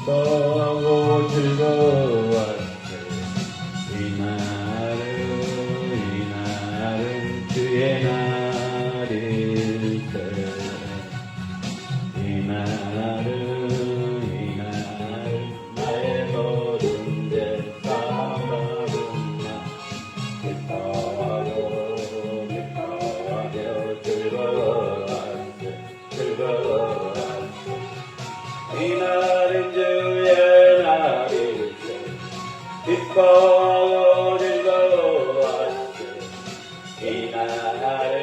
기뻐하고 즐거워하세. 이날은 주의 날일세. 이날은 나의 모든 죄 사함받은 날. 기뻐하고 즐거워하세. 이날은 주의 날일세. 기뻐하고 즐거워하세. 이날은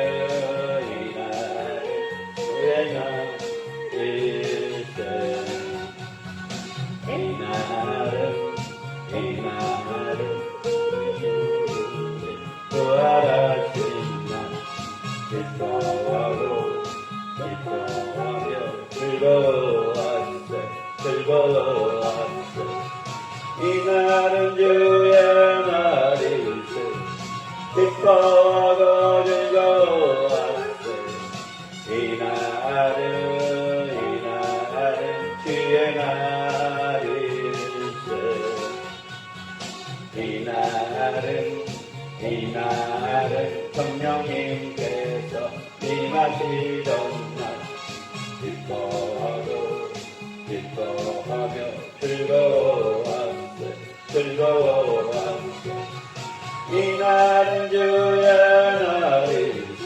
주의 날일세. 이날은 부활하신 날. 기뻐하고 즐거워하세. 이날은 주의 날일세. 기뻐하고 즐거워하세. 이날은 주의 날일세. 이날은 성령님께서 임하시던 날. 기뻐하며 즐거워하세. 이날은 주의 날일세.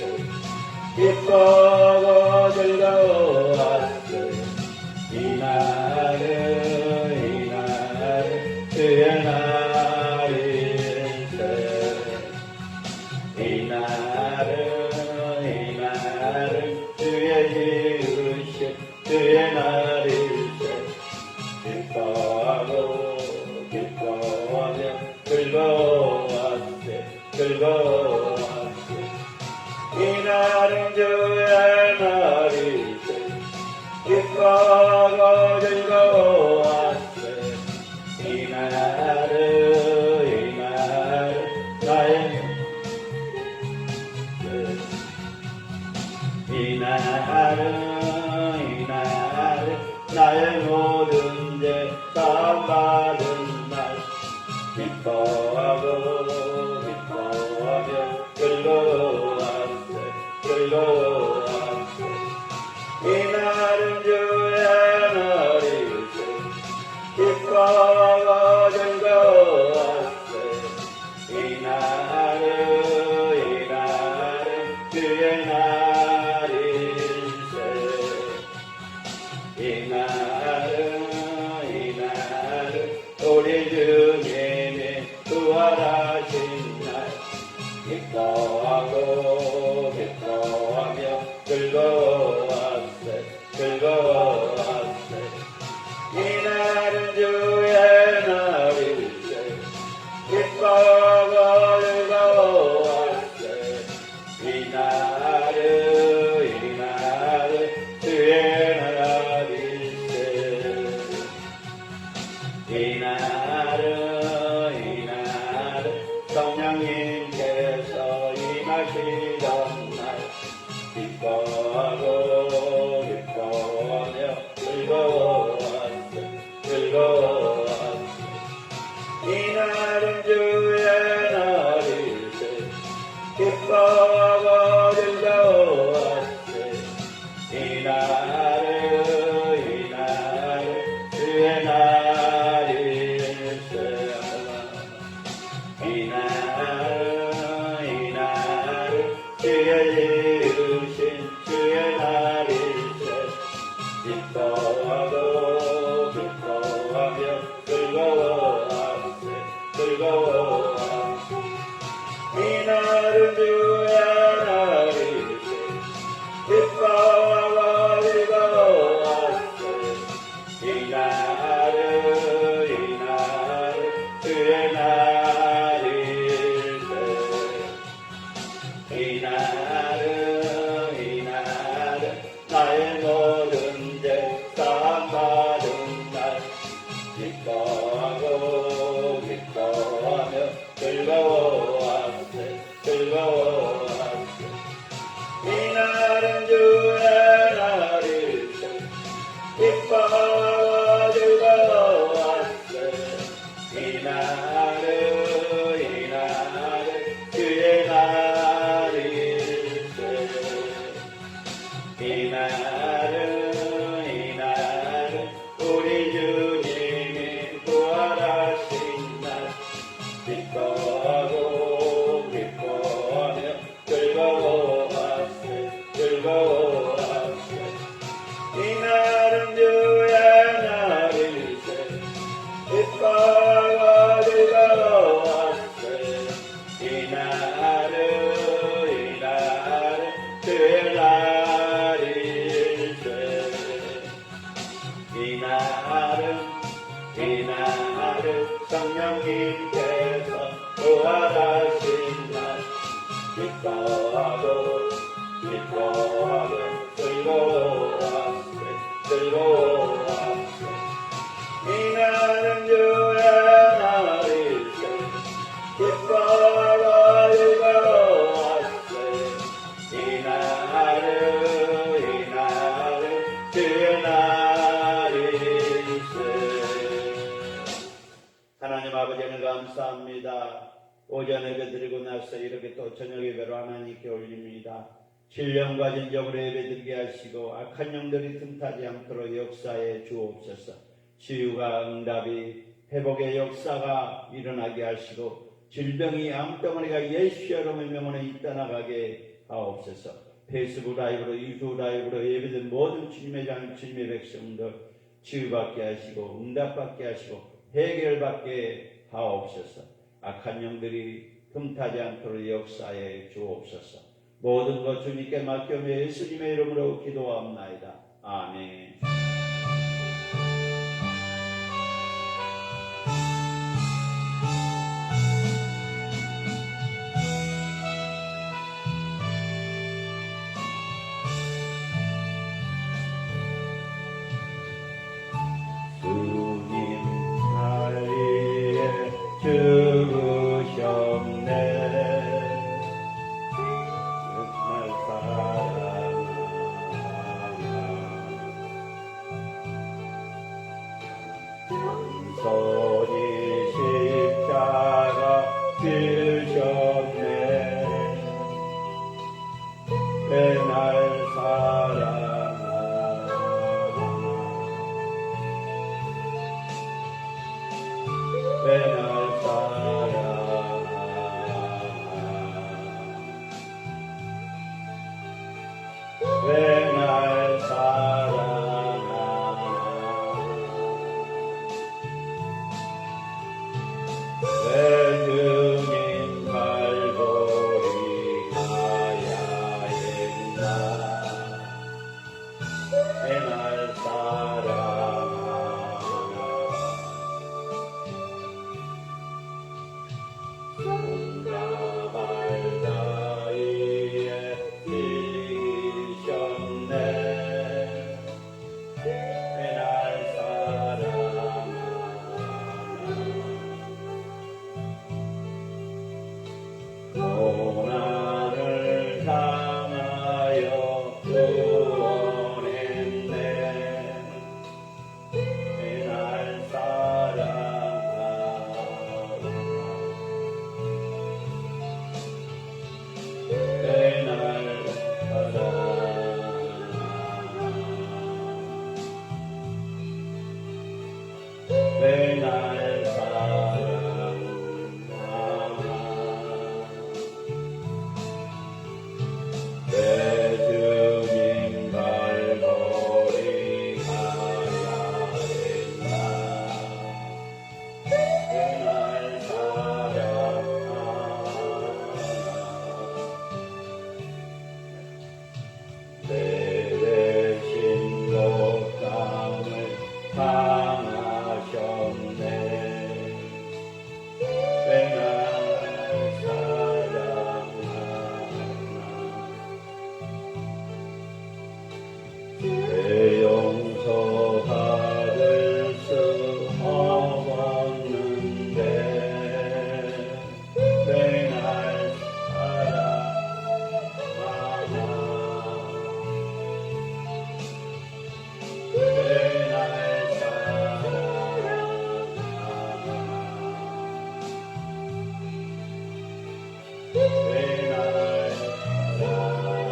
기뻐하고 즐거워하세. 이날은 주의 날일세. 이날은 주의 지으신 주의 날일세. 기뻐하며 즐거워하세. 이날은 주의 날일세. 기뻐하고 즐거워하세. 이날은 나의 이날은 나의 모든 죄 사함받은 날. 기뻐하며 즐거워하세. 이날은 주의 날일세. 기뻐하고 즐거워하세. 이날은 주의 날일세. 이날은 이날은 우리 주님이 부활하신 날 기뻐하고 기뻐하며 즐거워하세 이날은 주의 날일세 기뻐하고 즐거워하세 이날은 주의 날일세 이날은 성령님께서 부활하신 날 기뻐하고 즐거워하세 이날은 주의 날일세 기뻐하고 즐거워하세 이날은 주의 날일세. 하나님 아버지는 감사합니다. 오전 예배 드리고 나서 이렇게 또 저녁 예배로 하나님께 올립니다. 신령과 진정으로 예배드리게 하시고 악한 영들이 틈타지 않도록 역사에 주옵소서. 치유가 응답이 회복의 역사가 일어나게 하시고 질병이 암덩어리가 예수 여러분의 명원에 떠나가게 하옵소서. 페이스북 라이브로 유튜브 라이브로 예배드린 모든 주님의 장 주님의 백성들 치유받게 하시고 응답받게 하시고 해결받게 하옵소서. 악한 영들이 틈타지 않도록 역사에 주옵소서. 모든 것 주님께 맡겨며 예수님의 이름으로 기도합나이다. 아멘. 주님 날 위해 죽으셨네. 날 사랑하나 손이 십자가 지으셨네. 왜 날 사랑하나 왜 날 사랑하나 왜 날 사랑하나 왜 주님 갈보리 가야 했나 왜 날 사랑하나 성자발 사이에 지으셨네. 왜 날 사랑하나 고난을 당하여 구원했네. 왜 날 사랑하나 왜 날 사랑하나 왜 날 사랑하나 왜 주님 갈보리 가야 했나 왜 날 사랑하나 내 대신 목상을 당하셨네. 왜 날 사랑하나 내 용서받을 수 없었는데 왜 날 사랑하나 왜 날 사랑하나 왜 날 사랑하나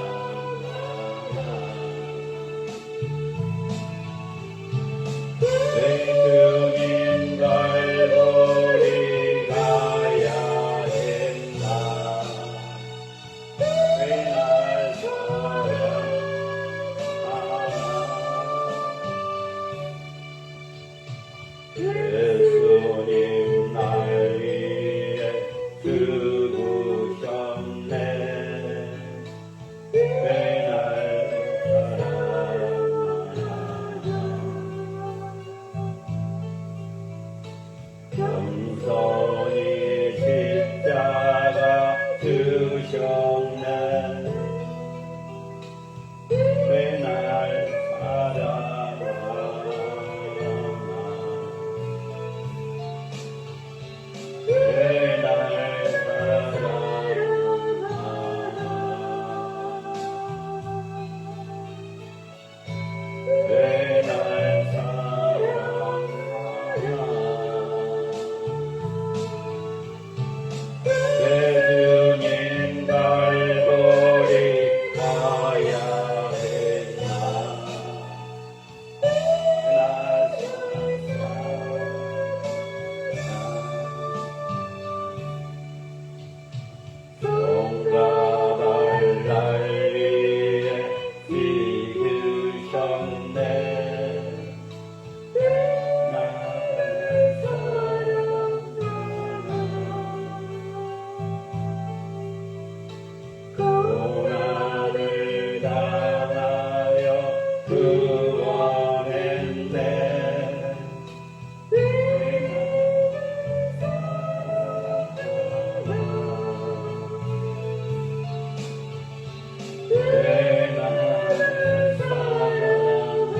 구원했네. 내 나를 사랑하나.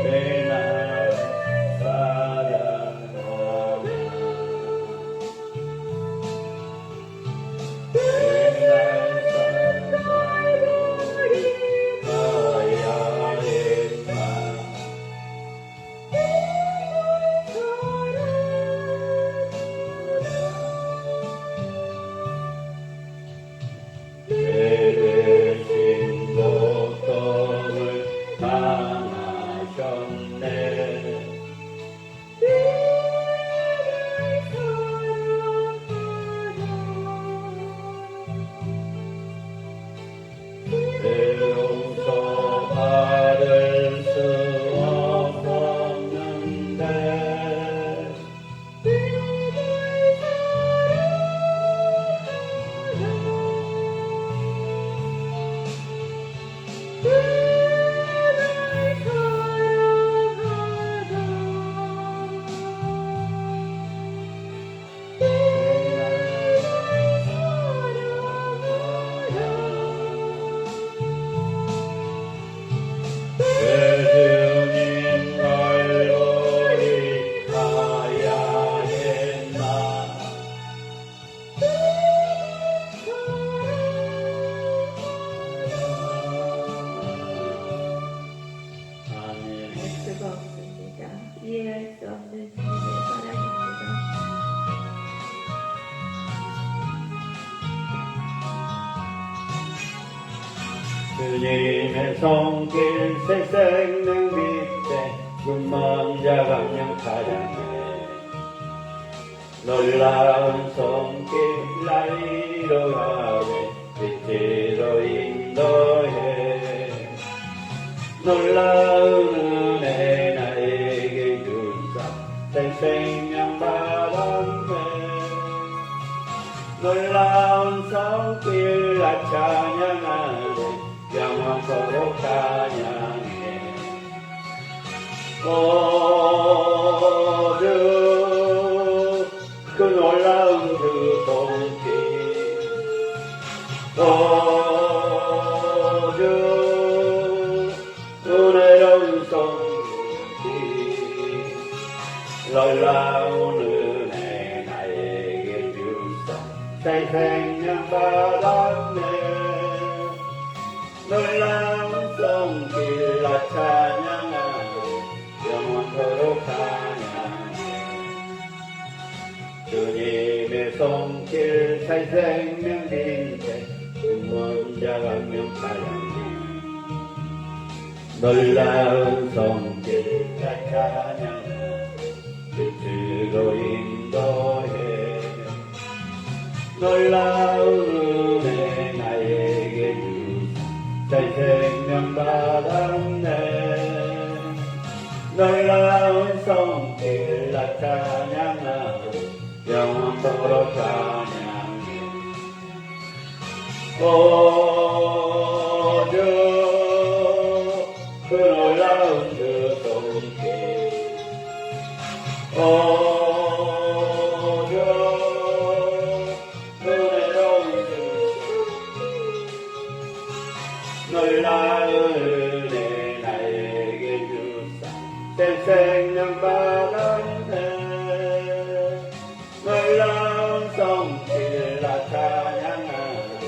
내 나를 사랑하나. 용서받을 수 없었는데 주님 갈보리 가야 했나. 아멘. 알 수가 없습니다. 이해할 수 없는 주님의 사랑입니다. 주님의 손길 새 생명 빛에 눈먼 자가 명타량해. 놀라운 손길 날 이루가네. 빛으로 인도해. 놀라운 은혜 나에게 주사 새 생명 받았네. 놀라운 손길 나 찬양하네. 영원토록 찬양해. 오 주 그 놀라운 그 손길. 오 주 은혜로운 손길. 놀라운 은혜 나에게 주사 새 생명 받았네. 놀라운 손길 나 찬양하네. 영원토록 찬양해. 주님의 손길 새 생명 빛에 눈먼 자가 명찬양해. 놀라운 손길 나 찬양하네. 빛으로 인도해. 놀라운 은혜 나에게 새 생명 받았네. 놀라운 손길 나 찬양하네. 영원토록 찬양해. 오 주 그 놀라운 그 손길. 오 주 은혜로운 그 놀라운 은혜 나에게 주사 새 생명 받았네. 놀라운 손길 나 찬양하네.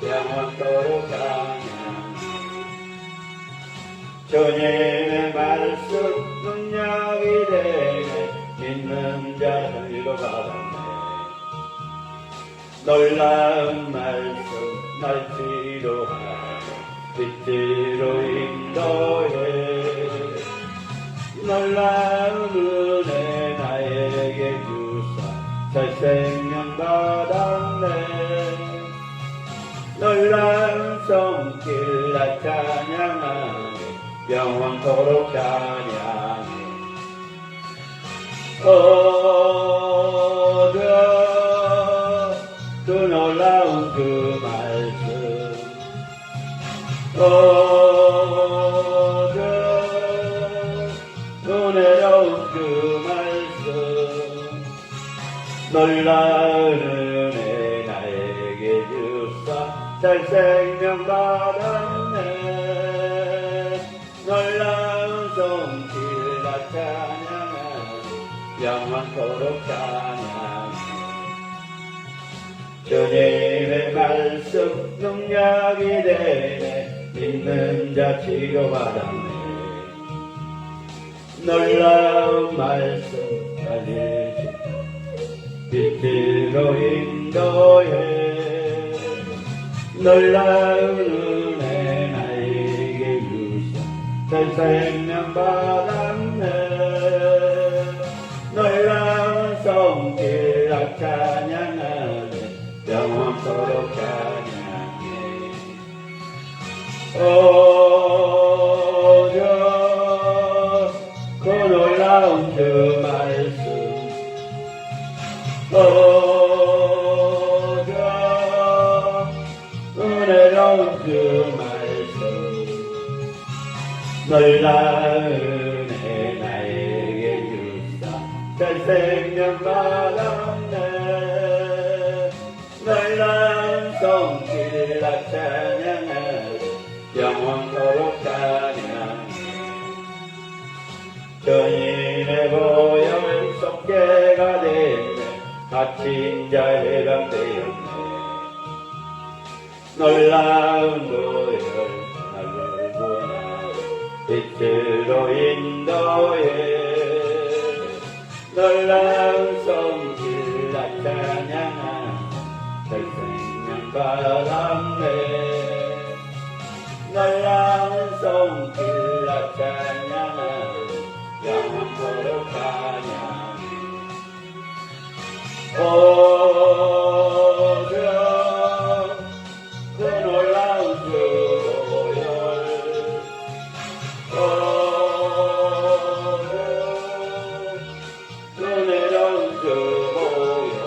영원토록 찬양해. 주님의 말씀 능력이 되네. 믿는 자는 이루받았네. 놀라운 말씀 날 치료하네. 빛으로 인도해. 놀라운 은혜 나에게 주사 새 생명 받았네. 놀라운 손길 나 찬양하네. 영원토록 찬양해. 그 놀라운 그 말씀. 오주 은혜로운 그 말씀 놀라운 은혜 나에게 주사 잘 생명 받았네 놀라운 손길과 찬양은 영원토록 찬양해 주님의 말씀 능력이 되네 믿는 자 치료받았네 놀라운 말씀 알려주 빛으로 인도해 놀라운 은혜 나에게 주사 새 생명 받았네 놀라운 손길과 찬양하네 영원토록 찬양해 오주 그 놀라운 주 말씀 오주 은혜로운 주 말씀 놀라운 은혜 나에게 주사 새 생명 받았네 놀라운 손길과 찬양하네 영원토록 찬양해 주님의 보혈 속죄가 됐네 갇힌 자 해방되었네 놀라운 보혈 나를 구원하여 빛으로 인도해 놀라운 손길과 찬양하네 새 생명 받았네 놀라운 손길과 찬양하네 영원토록 찬양해 오주 그 놀라운 주 보혈 오주 은혜로운 주 보혈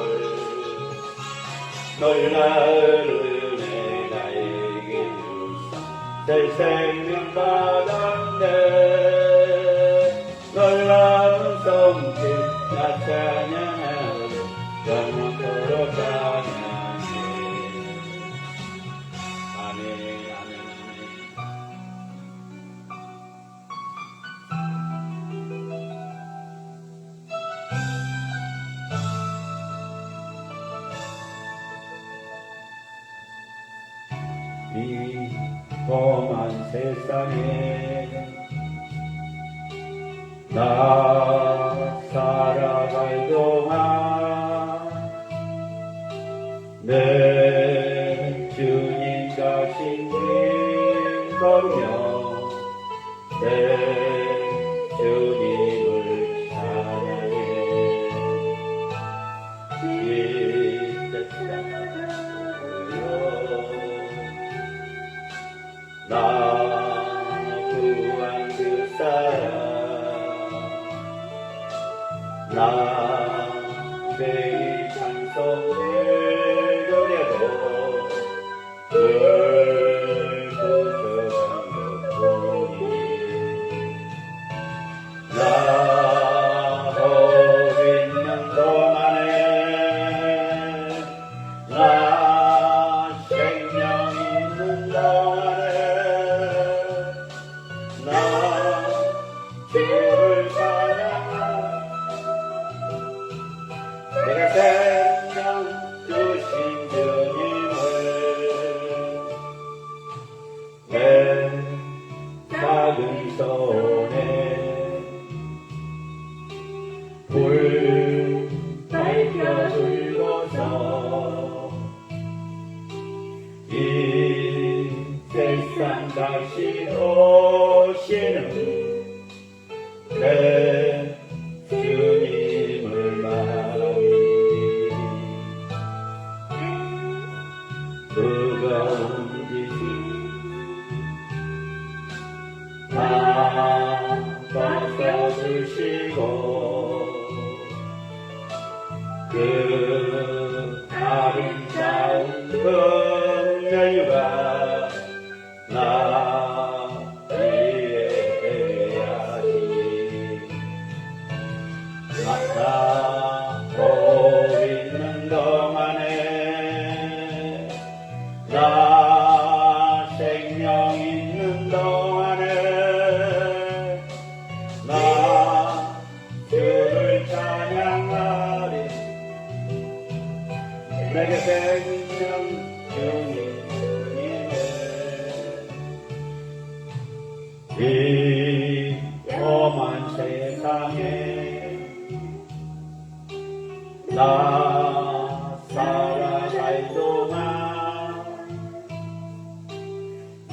놀라운 은혜 나에게 주사 새 생명 받았네 놀라운 손길 나 찬양하네 영원토록 찬양해 아멘 아멘 아멘 이 험한 세상에 나 살아갈 동안 내 주님과 신기거리며 내 주님을 찬양해 이 세상으로 나 구한 그 사랑 나 매일 찬송을 드려도 늘 부족한 것뿐이 나 홀 있는 동안에 나 생명 있는 동안에 나 주를 찬양하네 내가 생명 주신 주님을 내 작은 손에 불 밝혀 들고서 이 세상 다시 오시는 내 주님을 말하리 뜨거운 지식 다 벗어주시고 그 아름다운 은혜가 나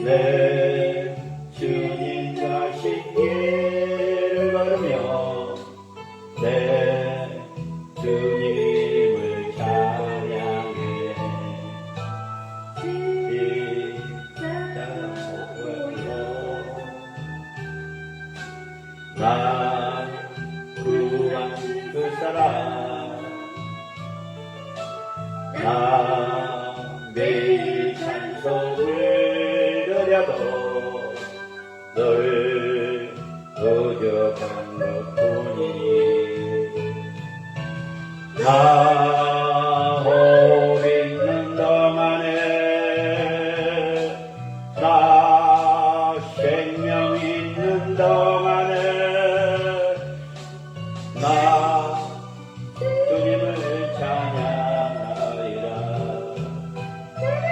내 주님과 십길을 걸으며 내 주님을 찬양해 나 구한 그 사랑 나 매일 찬송을 드려도 늘 부족한 것뿐이니 나 홀 있는 동안에 나 생명 있는 동안에 나 주님을 찬양하리라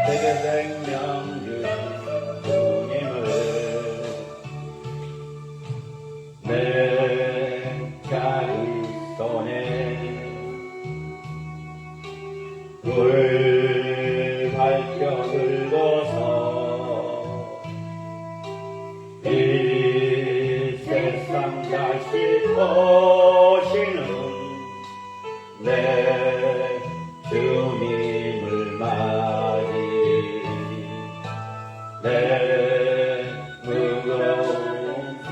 내게 생명 주신 주님을 내 작은 손에 불 밝혀 들고서 이 세상 다시 오시는 내 주님을 맞이 내 무거운 짐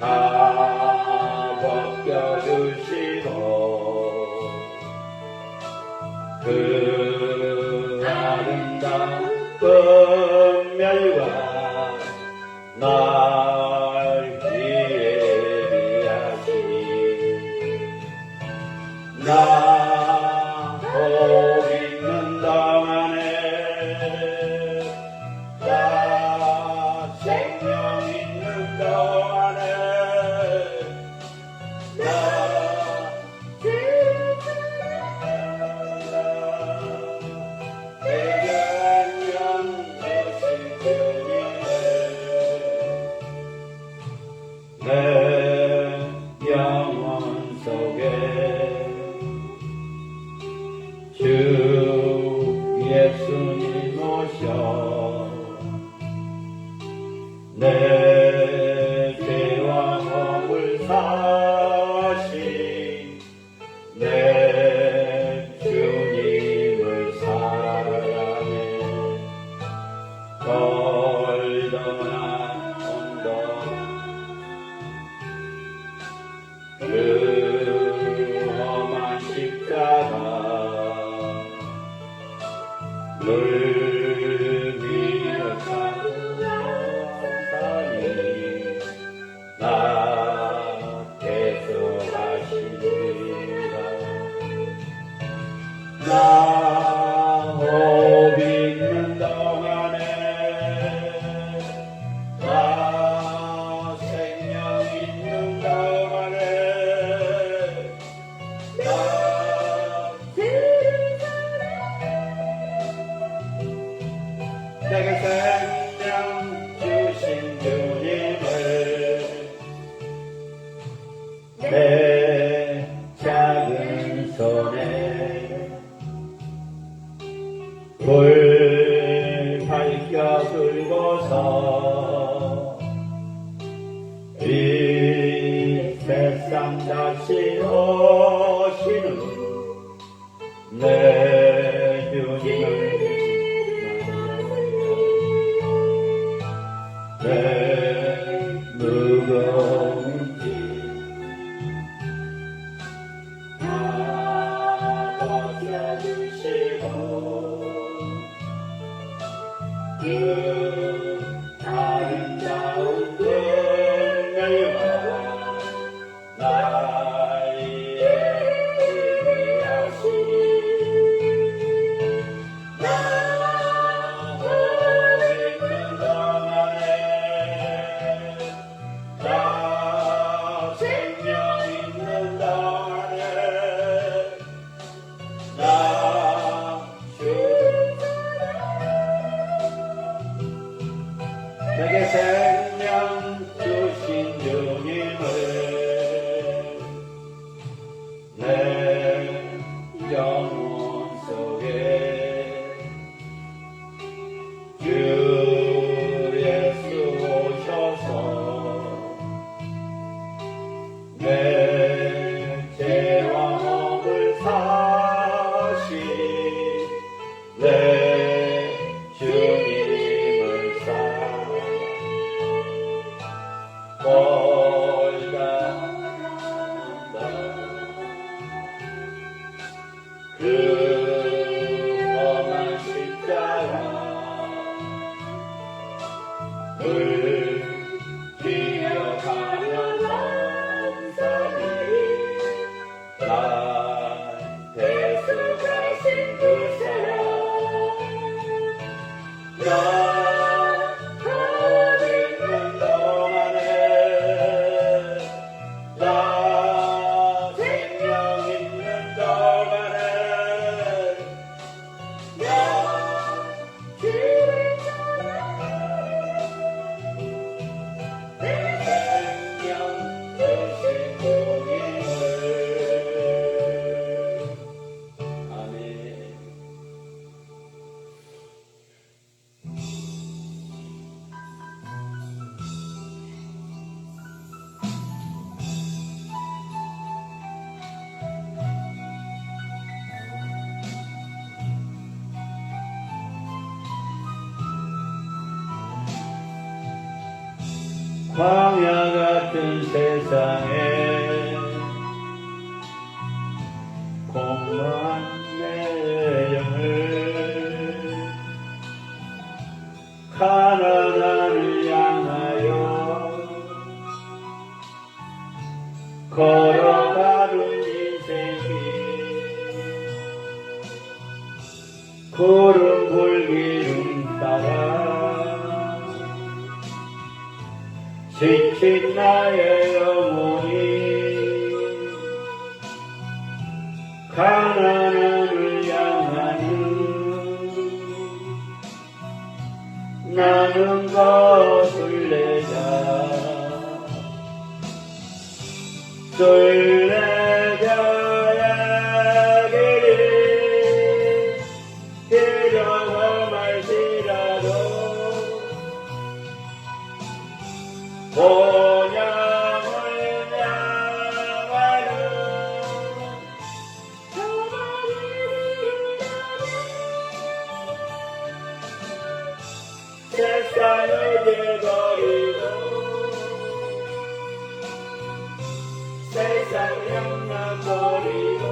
다 벗겨주시고 그 아름다운 은멸과 날 예비하시니 나 홀 있는 동안에 나 생명 있는 동안에 나 내게 안녕 주신 주님을 내 영혼 속에 주 예수님 오셔 내 죄와 허물 사신 내 주님을 사랑해 걸떠난 언덕 그 험한 십자가 물미며 산이 나 계속하시리라 나 홀 있는 동안에 나 생명 있는 동안에 나 내게 생명 주신 주님을 내 작은 손에 불 밝혀 들고서 이 세상 다시 오시는 내 주님을 내 무거운 짐 다 벗겨주시고 그 아름다운 은혜와 날 예비하시니 나 홀 있는 동안에 나 생명 있는 동안에 나 내게 생명 주신 주님을 내 영혼 속에 내 주님을 사랑 보다 그 험한 십자가 을 기억하며 감사히 나한테 수가신 그 사랑 나 어디 있는 동안에 나 생명 있는 동안에 나 주를 내 생명 주신 주님을 아멘. 광야 같은 세상에 공허한 내 영을 가난함을 향하여 걸어가는 인생길 구름 불기름 따라 지친 나의 영혼이 가난함을 향하는 나는 거슬레자 술래자야기를 이러고 말지라도 본향을 향하는 세상을 제거리고 세상 영향 버리고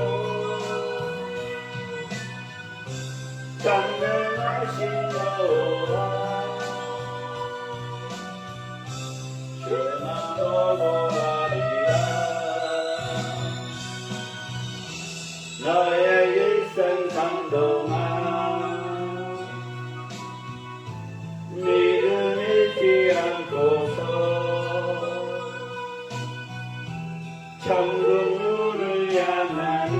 전능하신 여호와 주만 보고 가리라 너의 일생 상동아 믿음 잃지 않고서 천국 문을 향하는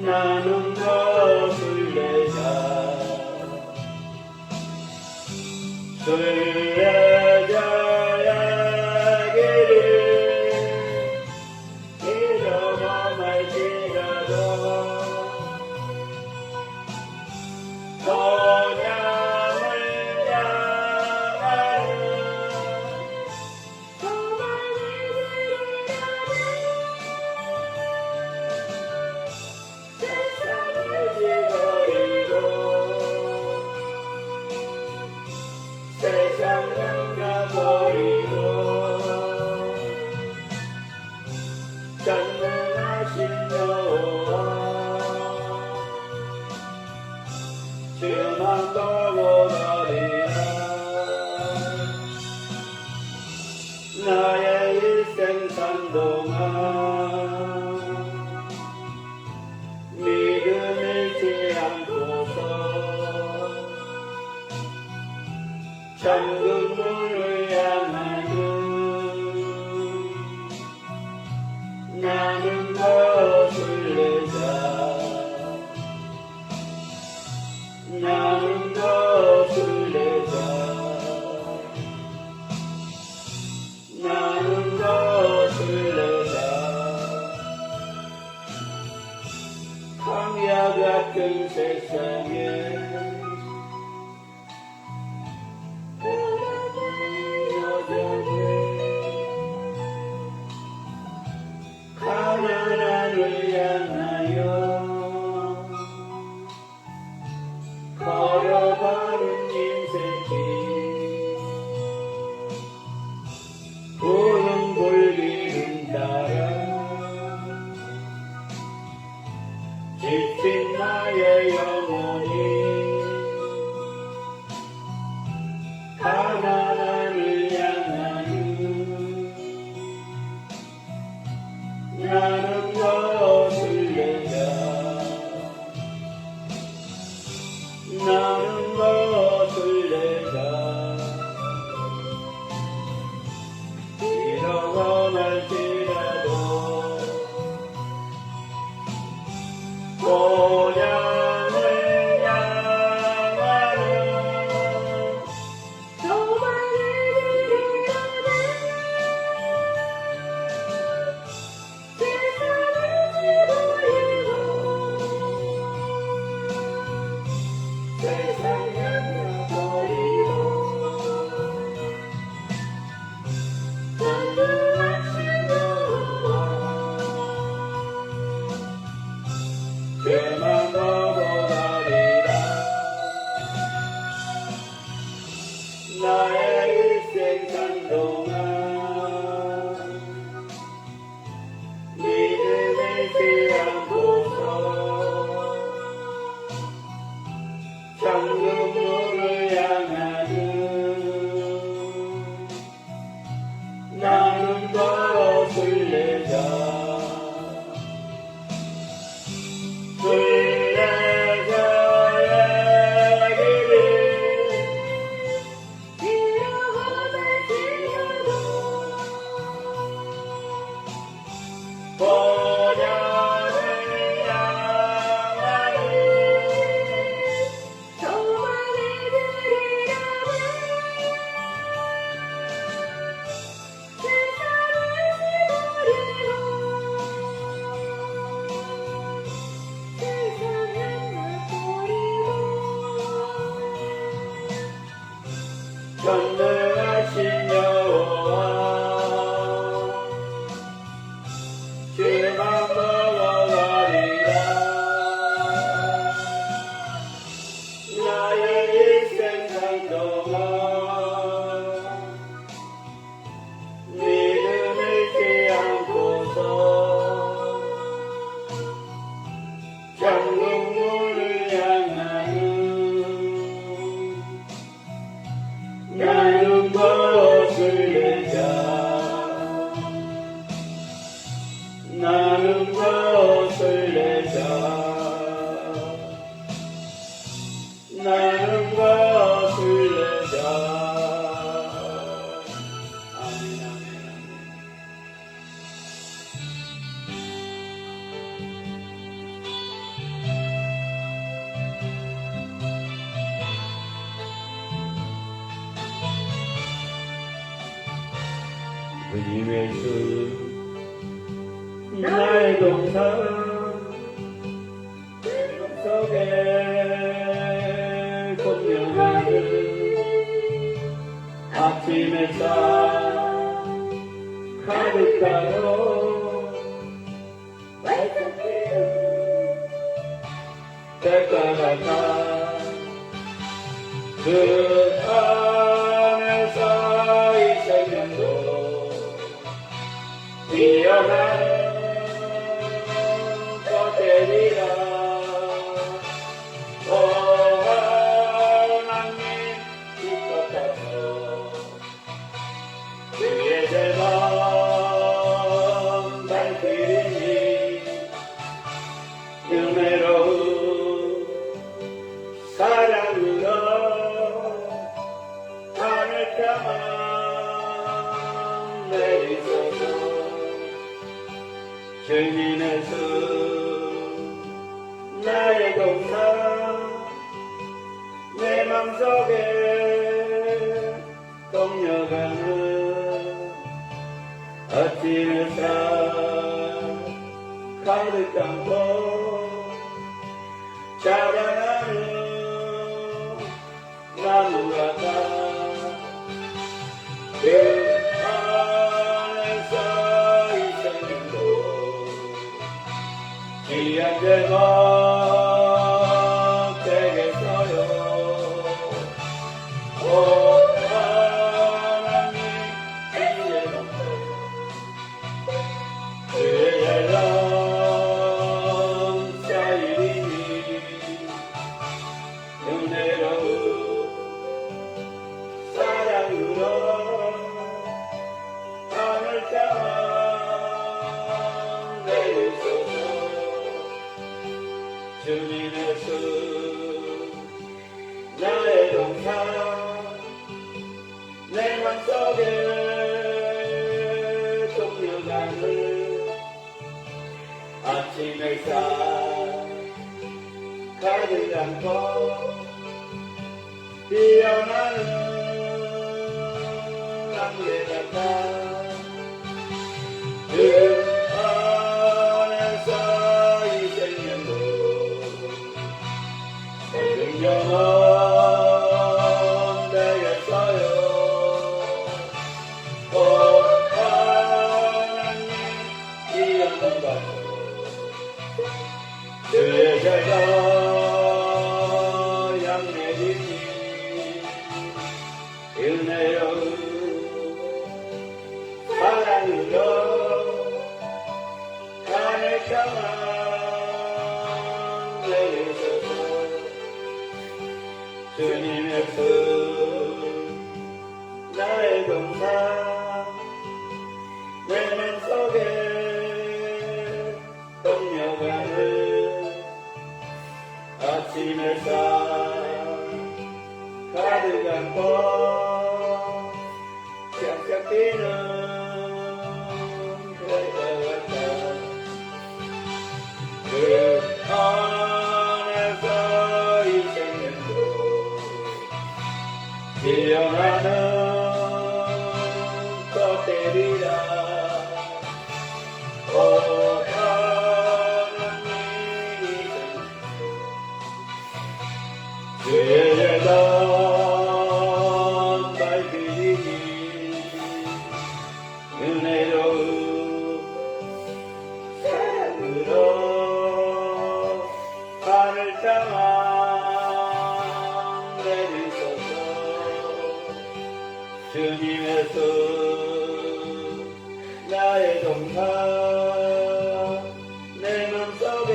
나는 거슬레자 술래자야기를 이러고 말지라도 본향을 향하는 세상을 지버리고 세상 영향 버리고 전능하신 여호와 주만 보고 가리라 나의 일생 산동안 믿음 잃지 않고서 천국 문을 향하는 나는 거슬레자 나는 거슬레자 나는 거슬레자 광야 같은 세상에 가난함을 향하여 지친 나의 영혼이 하나님을 향하여 나는 것을 내자 나는 것을 내자 잃어갈지라도 고향을 향하여 소망을 이루려는 세상을 버리고 세상을 버리고 전능하신 여호와 그만 보고 가리라 나의 일생 산동안 믿음을 지않고서 천국문을 향하는 나는 것을 내자 순례자의 길이 잃어갈지라도 고향을 향하여 소망을 드리려는 세상을 버리고 세상을 버리고 전능하신 여호와 주만 보고 가리라 나의 일생 산동안 믿음을 지않고서 천국문을 향하는 나는 것을 내자 나는 것을 내자 나는 것을 내자 아멘 아멘 아멘 주님의 수 나의 동산 속에 공명하는 아침 햇살 가득하여 때가 같아 그 안에서 이 생명도 뛰어난 꽃되리라 오 하나님 이것 같아 그의 제법 발길이니 은혜로운 사랑으로 하늘 평안 내리소서 주님의 수 나의 동산 내 맘속에 동력하는 아침 햇살 가득 담고 자라나는 나무 같아 그 안에서 이 생명도 귀한 제목 되겠어요 오 하나님 주의 nombre 주의 앨런 쌓이리 주님의 수 나의 동산 내 맘속에 동료가는 아침 햇살 가득 안고 피어나는 안개 같아 그 안에서 이 생명도 밝은 영혼 되겠어요. 오 하나님 이 영혼 받고 주의 제가 양내리니 은혜로운 사랑으로 하늘 평안 내리소서. 주님의 품 나의 동산 내 맘속에 동려가는 아침 햇살 가득 안고 쫙쫙 피는 별과 같아 그 안에서 이 생명도 피어나는 꽃들이라 오 하나님 이 생명도 주의 예단 밝으니 은혜로운 사랑으로 하늘 땅아 내리소서. 주님의 손 나의 동산 내 맘속에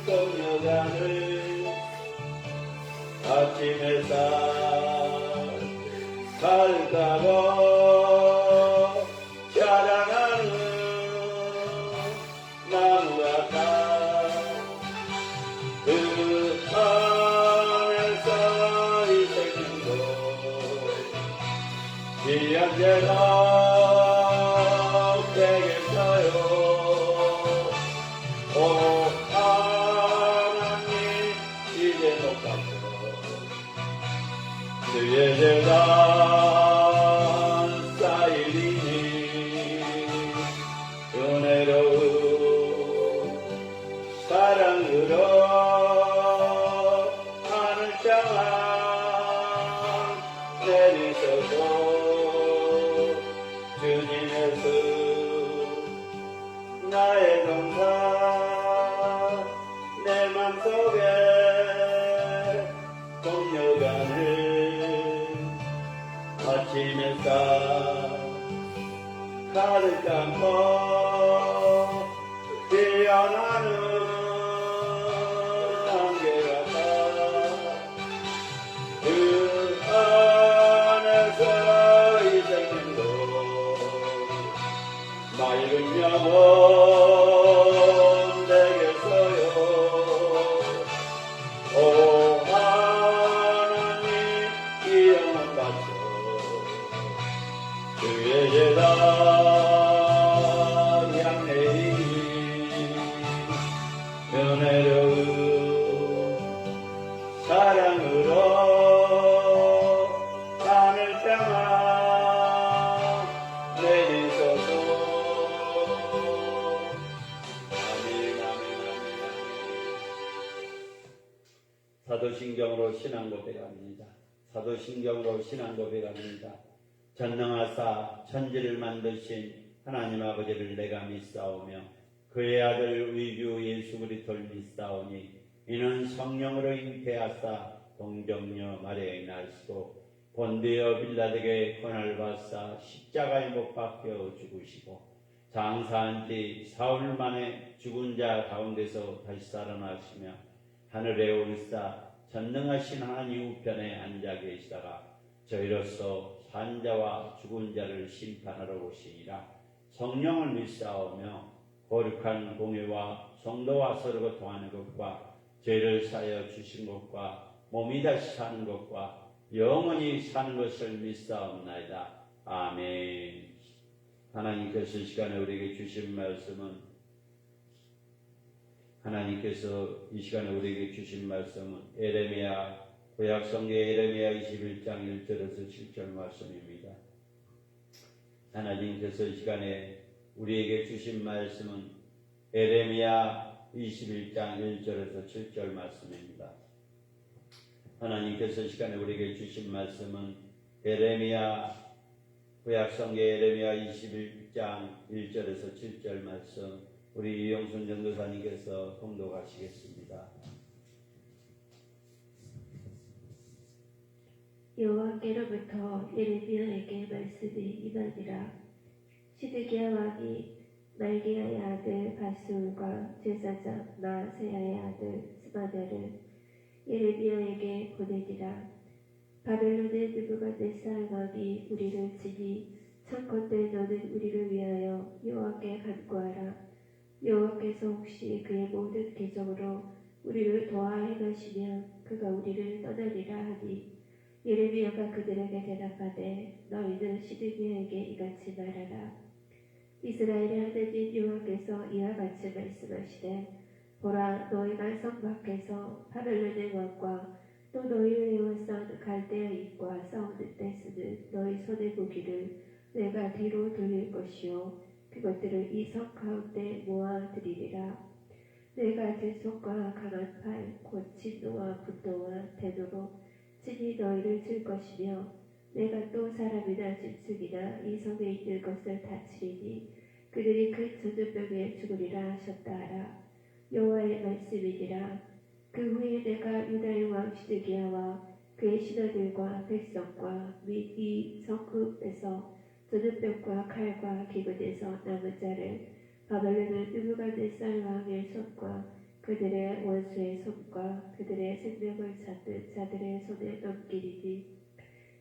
공려가는 아침 햇살 가득하고 자라나는 나무 같아 그 안에서 이 생명도 귀한제가 되겠어요. 오 하나님 이제 못 갔어 주의 제단 쌓이리니 은혜로운 사랑으로 하늘 땅아 내리소서. 주님의 수 나의 동산 내 맘속에 동려가는 아침 햇살 가득 안고 피어나는 안개 같아 그 안에서 이 생명도 맑은 영혼 되겠어요. 오 하나님 이 영혼 바쳐 주의 제단 양내리니 은혜로운 사랑으로 하늘 땅아 내리소서. 아멘 아멘 아멘 아멘. 사도신경으로 신앙 고백합니다. 사도신경으로 신앙 고백합니다. 전능하사 천지를 만드신 하나님 아버지를 내가 믿사오며 그의 아들 우리 주 예수 그리스도를 믿사오니 이는 성령으로 잉태하사 동정녀 마리아의 날수도 본디어 빌라에게 권한을 받사 십자가에 못 박혀 죽으시고 장사한 지 사흘 만에 죽은 자 가운데서 다시 살아나시며 하늘에 오르사 전능하신 하나님 우편에 앉아 계시다가 저희로서 산 자와 죽은 자를 심판하러 오시니라. 성령을 믿사오며 거룩한 공예와 성도와 서로 고통하는 것과 죄를 사하여 주신 것과 몸이 다시 사는 것과 영원히 사는 것을 믿사옵나이다. 아멘. 하나님께서 이 시간에 우리에게 주신 말씀은 에레미야 구약성경 에레미야 21장 1절에서 7절 말씀입니다. 하나님께서 이 시간에 우리에게 주신 말씀은 에레미야 21장 1절에서 7절 말씀입니다. 하나님께서 이 시간에 우리에게 주신 말씀은 구약성경 에레미야 21장 1절에서 7절 말씀, 우리 이용순 전도사님께서 통독하시겠습니다. 여호와께로부터 예레미야에게 말씀이 임하니라. 시드기야 왕이 말기야의 아들 바스울과 제사장 마세야의 아들 스바냐를 예레미야에게 보내니라. 바벨론의 느부갓네살 왕이 우리를 치니 청컨대 너는 우리를 위하여 여호와께 간구하라. 여호와께서 혹시 그의 모든 계정으로 우리를 도와 행하시면 그가 우리를 떠나리라 하니, 예레미야가 그들에게 대답하되 너희는 시드기야에게 이같이 말하라. 이스라엘의 하나님 여호와께서 이와 같이 말씀하시되, 보라, 너희가 성 밖에서 바벨론의 왕과 또 너희를 에워싼 갈대아인과 싸우는 때 쓰는 너희 손의 무기를 내가 뒤로 돌릴 것이요 그것들을 이 성 가운데 모아들이리라. 내가 들손과 강한 팔, 곧 진노와 분노와 대노로 친히 너희를 칠 것이며, 내가 또 사람이나 짐승이나 이 성에 있는 것을 다치리니 그들이 큰 전염병에 죽으리라 하셨다 하라. 여호와의 말씀이니라. 그 후에 내가 유다의 왕 시드기야와 그의 신하들과 백성과 및 이 성읍에서 전염병과 칼과 기근에서 남은 자를 바벨론의 느부갓네살 왕의 손과 그들의 원수의 손과 그들의 생명을 찾는 자들의 손에 넘기리니,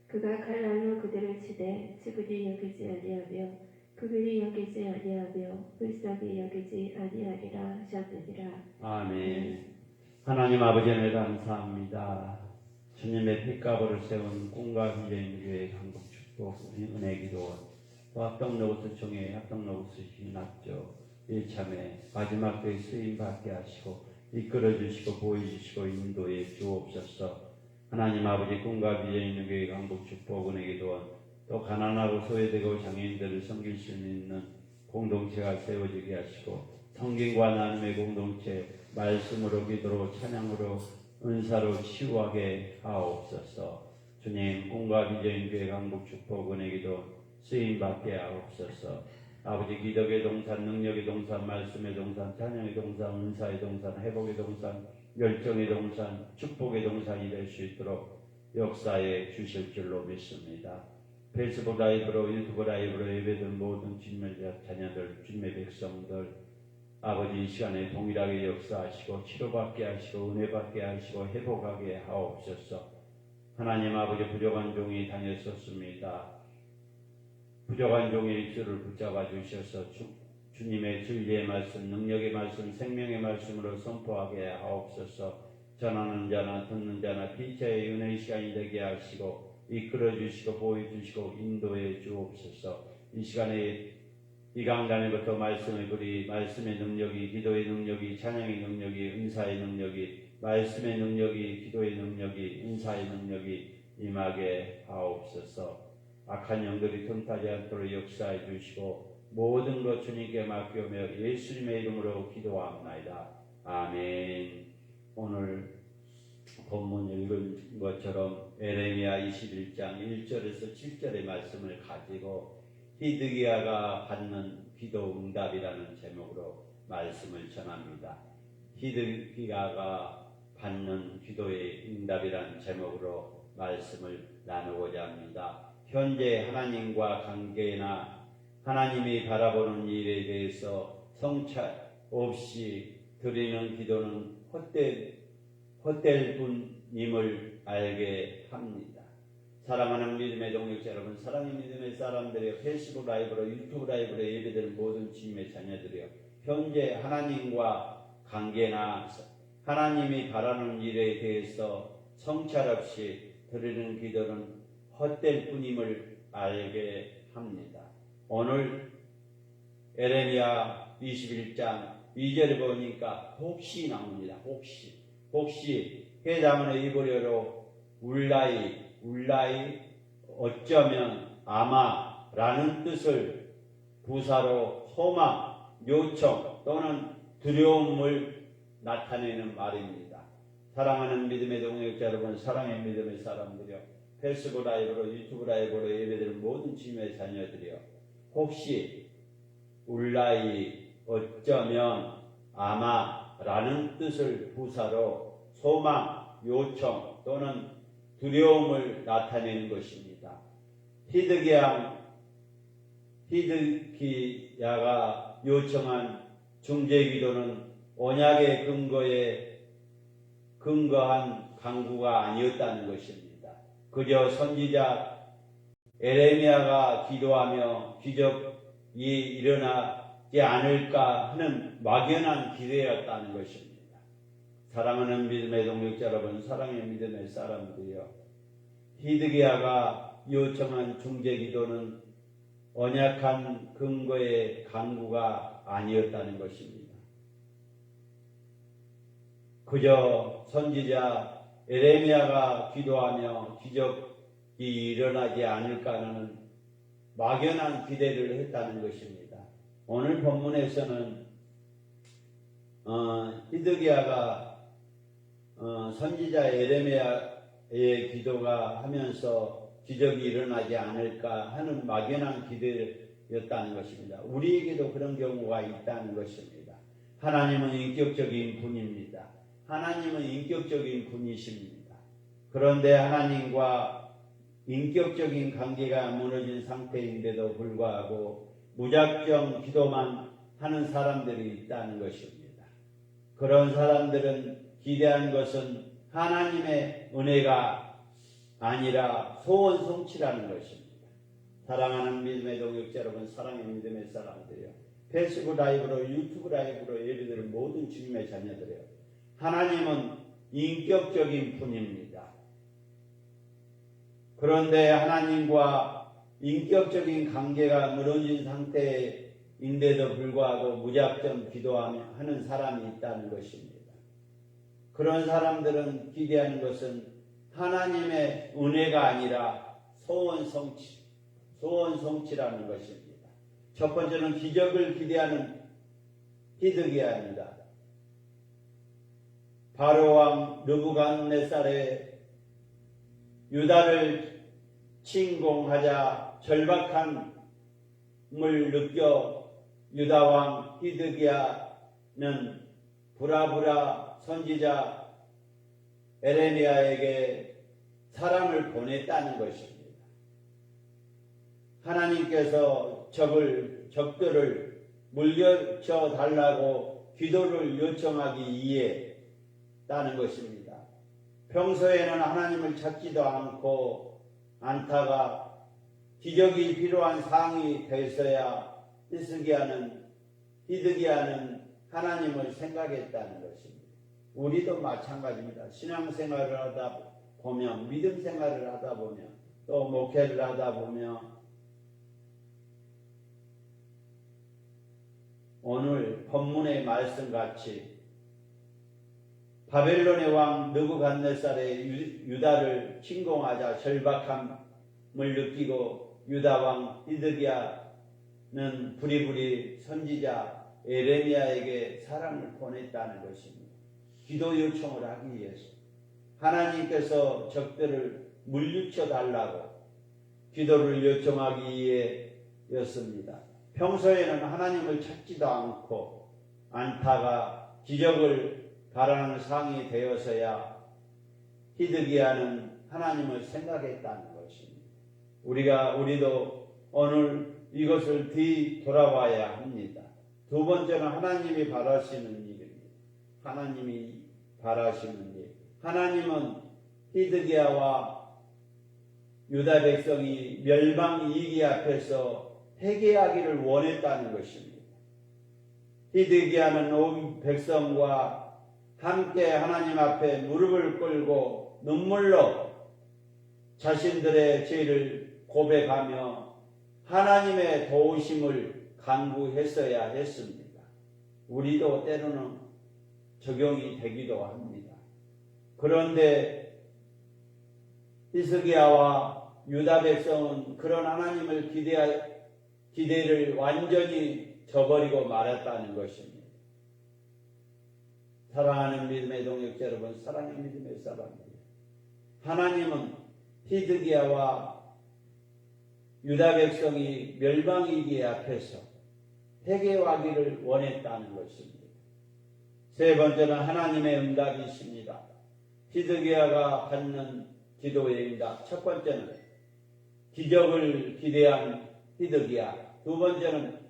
그가 칼날로 그들을 치되 측은히 여기지 아니하며 긍은히 여기지 아니하며 불쌍히 여기지 아니하리라 하셨느니라. 아멘. 하나님 아버지 은혜 감사합니다. 주님의 핏값으로 세운 꿈과 비전인 교회 한국 축복 은혜 기도원 또 합동로고스총회 합동로고스 신학교 일참에 마지막 때에 쓰임 받게 하시고 이끌어 주시고 보여주시고 인도해 주옵소서. 하나님 아버지 꿈과 비전인 교회 한국 축복 은혜 기도원 또 가난하고 소외되고 장애인들을 섬길 수 있는 공동체가 세워지게 하시고 성경과 나눔의 공동체 말씀으로 기도로 찬양으로 은사로 치유하게 하옵소서. 주님 꿈과 비전인 교회 강북 축복 은혜 기도 쓰임받게 하옵소서. 아버지 기덕의 동산 능력의 동산 말씀의 동산 찬양의 동산 은사의 동산 회복의 동산 열정의 동산 축복의 동산이 될 수 있도록 역사에 주실 줄로 믿습니다. 페이스북 라이브로 유튜브 라이브로 예배든 모든 주님의 자녀들 주님의 백성들 아버지 이 시간에 동일하게 역사하시고 치료받게 하시고 은혜받게 하시고 회복하게 하옵소서. 하나님 아버지 부족한 종이 다녔었습니다. 부족한 종의 입술을 붙잡아 주셔서 주님의 진리의 말씀 능력의 말씀 생명의 말씀으로 선포하게 하옵소서. 전하는 자나 듣는 자나 피차의 은혜의 시간이 되게 하시고 이끌어 주시고 보여주시고 인도해 주옵소서. 이 시간에 이 강단에부터 말씀의 불이 말씀의 능력이 기도의 능력이 찬양의 능력이 은사의 능력이 말씀의 능력이 기도의 능력이 은사의 능력이 임하게 하옵소서. 악한 영들이 틈타지 않도록 역사해 주시고 모든 것 주님께 맡기며 예수님의 이름으로 기도합니다. 아멘. 오늘 본문 읽은 것처럼 에레미야 21장 1절에서 7절의 말씀을 가지고 히드기야가 받는 기도 응답이라는 제목으로 말씀을 전합니다. 히드기야가 받는 기도의 응답이라는 제목으로 말씀을 나누고자 합니다. 현재 하나님과 관계나 하나님이 바라보는 일에 대해서 성찰 없이 드리는 기도는 헛될 뿐임을 알게 합니다. 사랑하는 믿음의 동역자 여러분, 사랑의 믿음의 사람들이여, 페이스북 라이브로 유튜브 라이브로 예배되는 모든 주님의 자녀들이여, 현재 하나님과 관계나 하나님이 바라는 일에 대해서 성찰 없이 드리는 기도는 헛될 뿐임을 알게 합니다. 오늘 에레미야 21장 2절에 보니까 혹시 나옵니다. 혹시 해자문의 이브리어로 울라이 어쩌면 아마 라는 뜻을 부사로 소망, 요청 또는 두려움을 나타내는 말입니다. 사랑하는 믿음의 동역자 여러분, 사랑의 믿음의 사람들이여, 페이스북 라이브로 유튜브 라이브로 예배드리는 모든 주님의 자녀들이여, 혹시 울라이 어쩌면 아마 라는 뜻을 부사로 소망, 요청 또는 두려움을 나타내는 것입니다. 히드기야가 요청한 중재기도는 언약의 근거에 근거한 강구가 아니었다는 것입니다. 그저 선지자 에레미야가 기도하며 기적이 일어나지 않을까 하는 막연한 기대였다는 것입니다. 사랑하는 믿음의 동역자 여러분, 사랑의 믿음의 사람들이여, 히드기야가 요청한 중재기도는 언약한 근거의 강구가 아니었다는 것입니다. 그저 선지자 에레미야가 기도하며 기적이 일어나지 않을까 하는 막연한 기대를 했다는 것입니다. 오늘 본문에서는 히드기야가 선지자 에레미야의 기도가 하면서 기적이 일어나지 않을까 하는 막연한 기대였다는 것입니다. 우리에게도 그런 경우가 있다는 것입니다. 하나님은 인격적인 분입니다. 하나님은 인격적인 분이십니다. 그런데 하나님과 인격적인 관계가 무너진 상태인데도 불구하고 무작정 기도만 하는 사람들이 있다는 것입니다. 그런 사람들은 기대한 것은 하나님의 은혜가 아니라 소원 성취라는 것입니다. 사랑하는 믿음의 동역자 여러분, 사랑의 믿음의 사람들이요, 페이스북 라이브로 유튜브 라이브로 예배드리는 모든 주님의 자녀들이요, 하나님은 인격적인 분입니다. 그런데 하나님과 인격적인 관계가 무너진 상태인데도 불구하고 무작정 기도하는 사람이 있다는 것입니다. 그런 사람들은 기대하는 것은 하나님의 은혜가 아니라 소원 성취라는 것입니다. 첫 번째는 기적을 기대하는 히드기야입니다. 바로왕 느부갓네살의 유다를 침공하자 절박함을 느껴 유다왕 히드기야는 브라브라 선지자 에레미야에게 사람을 보냈다는 것입니다. 하나님께서 적들을 물리쳐 달라고 기도를 요청하기 위해 따는 것입니다. 평소에는 하나님을 찾지도 않다가 기적이 필요한 상황이 되어야 히드기야는 하나님을 생각했다는 것입니다. 우리도 마찬가지입니다. 신앙생활을 하다 보면, 믿음 생활을 하다 보면, 또 목회를 하다 보면 오늘 본문의 말씀같이 바벨론의 왕 느부갓네살의 유다를 침공하자 절박함을 느끼고 유다 왕 히드기야는 부리부리 선지자 에레미야에게 사람을 보냈다는 것입니다. 기도 요청을 하기 위해서 하나님께서 적들을 물리쳐 달라고 기도를 요청하기 위해였습니다. 평소에는 하나님을 찾지도 않다가 기적을 바라는 상이 되어서야 히드기야는 하나님을 생각했다는 것입니다. 우리도 오늘 이것을 뒤돌아봐야 합니다. 두 번째는 하나님이 바라시는 일입니다. 하나님이 바라시는 일. 하나님은 히드기야와 유다 백성이 멸망 위기 앞에서 회개하기를 원했다는 것입니다. 히드기야는 온 백성과 함께 하나님 앞에 무릎을 꿇고 눈물로 자신들의 죄를 고백하며 하나님의 도우심을 간구했어야 했습니다. 우리도 때로는 적용이 되기도 합니다. 그런데 히스기야와 유다 백성은 그런 하나님을 기대를 완전히 저버리고 말았다는 것입니다. 사랑하는 믿음의 동역자 여러분, 사랑의 믿음의 사람들, 하나님은 히스기야와 유다 백성이 멸망이기에 앞에서 회개하기를 원했다는 것입니다. 세 번째는 하나님의 응답이십니다. 히스기야가 받는 기도의 응답. 첫 번째는 기적을 기대한 히스기야. 두 번째는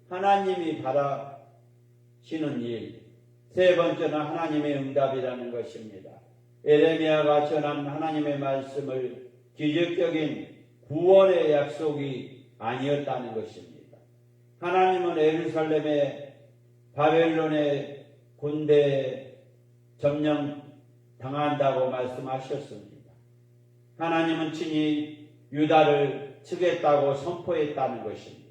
하나님이 바라시는 일. 세 번째는 하나님의 응답이라는 것입니다. 에레미야가 전한 하나님의 말씀을 기적적인 구원의 약속이 아니었다는 것입니다. 하나님은 예루살렘의 바벨론의 군대에 점령 당한다고 말씀하셨습니다. 하나님은 친히 유다를 치겠다고 선포했다는 것입니다.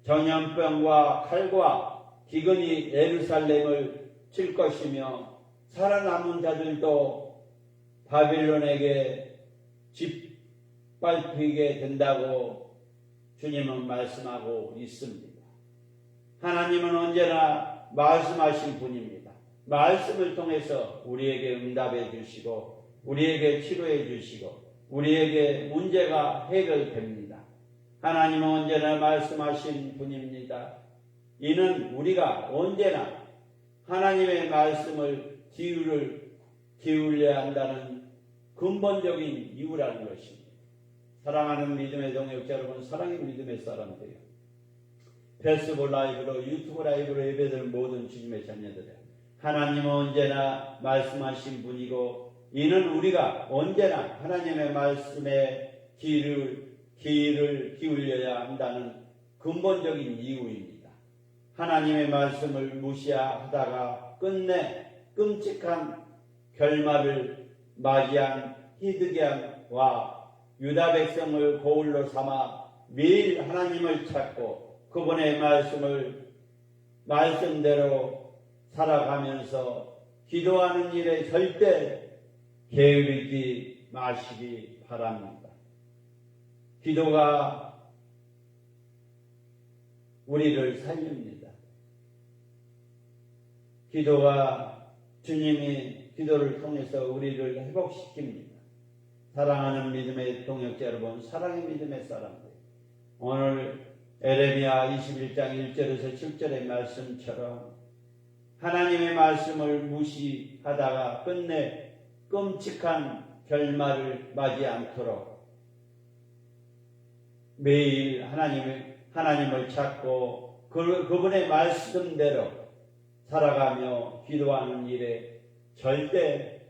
전염병과 칼과 기근이 예루살렘을 칠 것이며 살아남은 자들도 바빌론에게 짓밟히게 된다고 주님은 말씀하고 있습니다. 하나님은 언제나 말씀하신 분입니다. 말씀을 통해서 우리에게 응답해 주시고 우리에게 치료해 주시고 우리에게 문제가 해결됩니다. 하나님은 언제나 말씀하신 분입니다. 이는 우리가 언제나 하나님의 말씀을 기울여야 한다는 근본적인 이유라는 것입니다. 사랑하는 믿음의 동역자 여러분, 사랑의 믿음의 사람들이요, 페이스북 라이브로 유튜브 라이브로 예배드리는 모든 주님의 자녀들이요, 하나님은 언제나 말씀하신 분이고 이는 우리가 언제나 하나님의 말씀에 귀를 기울여야 한다는 근본적인 이유입니다. 하나님의 말씀을 무시하다가 끝내 끔찍한 결말을 맞이한 히스기야와 유다 백성을 거울로 삼아 매일 하나님을 찾고 그분의 말씀대로 살아가면서 기도하는 일에 절대 게으르지 마시기 바랍니다. 기도가 우리를 살립니다. 기도가 주님이 기도를 통해서 우리를 회복시킵니다. 사랑하는 믿음의 동역자 여러분, 사랑의 믿음의 사람들, 오늘 에레미야 21장 1절에서 7절의 말씀처럼 하나님의 말씀을 무시하다가 끝내 끔찍한 결말을 맞이 않도록 매일 하나님을 찾고 그분의 말씀대로 살아가며 기도하는 일에 절대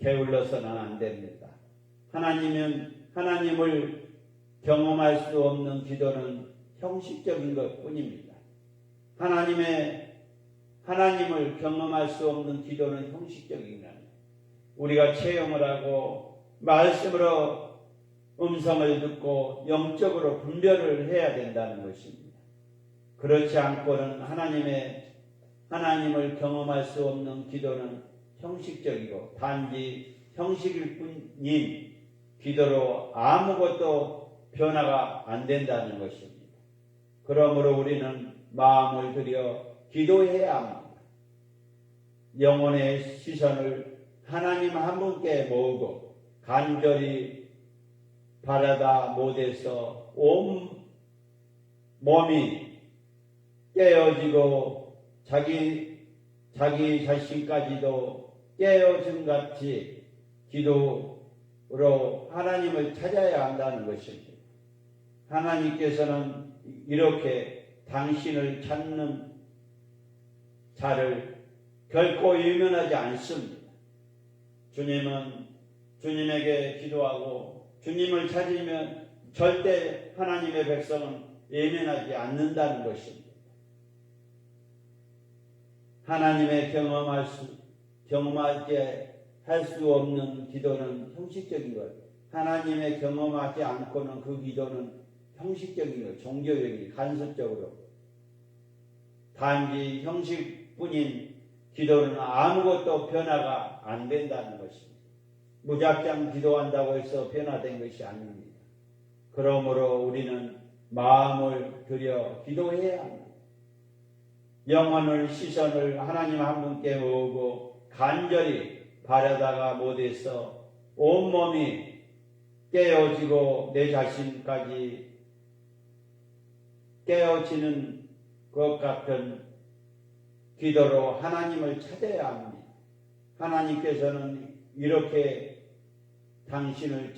게을러서는 안 됩니다. 하나님을 경험할 수 없는 기도는 형식적인 것 뿐입니다. 하나님을 경험할 수 없는 기도는 형식적인 것. 우리가 체험을 하고 말씀으로 음성을 듣고 영적으로 분별을 해야 된다는 것입니다. 그렇지 않고는 하나님을 경험할 수 없는 기도는 형식적이고 단지 형식일 뿐인 기도로 아무것도 변화가 안 된다는 것입니다. 그러므로 우리는 마음을 들여 기도해야 합니다. 영혼의 시선을 하나님 한 분께 모으고 간절히 바라다 못해서 온 몸이 깨어지고 자기 자신까지도 깨어진 같이 기도로 하나님을 찾아야 한다는 것입니다. 하나님께서는 이렇게 당신을 찾는 자를 결코 외면하지 않습니다. 주님은 주님에게 기도하고 주님을 찾으면 절대 하나님의 백성은 외면하지 않는다는 것입니다. 하나님의 경험하지 할 수 없는 기도는 형식적인 것. 하나님의 경험하지 않고는 그 기도는 형식적인 것, 종교적인, 간섭적으로. 단지 형식뿐인 기도는 아무것도 변화가 안 된다는 것입니다. 무작정 기도한다고 해서 변화된 것이 아닙니다. 그러므로 우리는 마음을 들여 기도해야 합니다. 영혼을, 시선을 하나님 한 분께 모으고 간절히 바라다가 못해서 온몸이 깨어지고 내 자신까지 깨어지는 것 같은 기도로 하나님을 찾아야 합니다. 하나님께서는 이렇게 당신을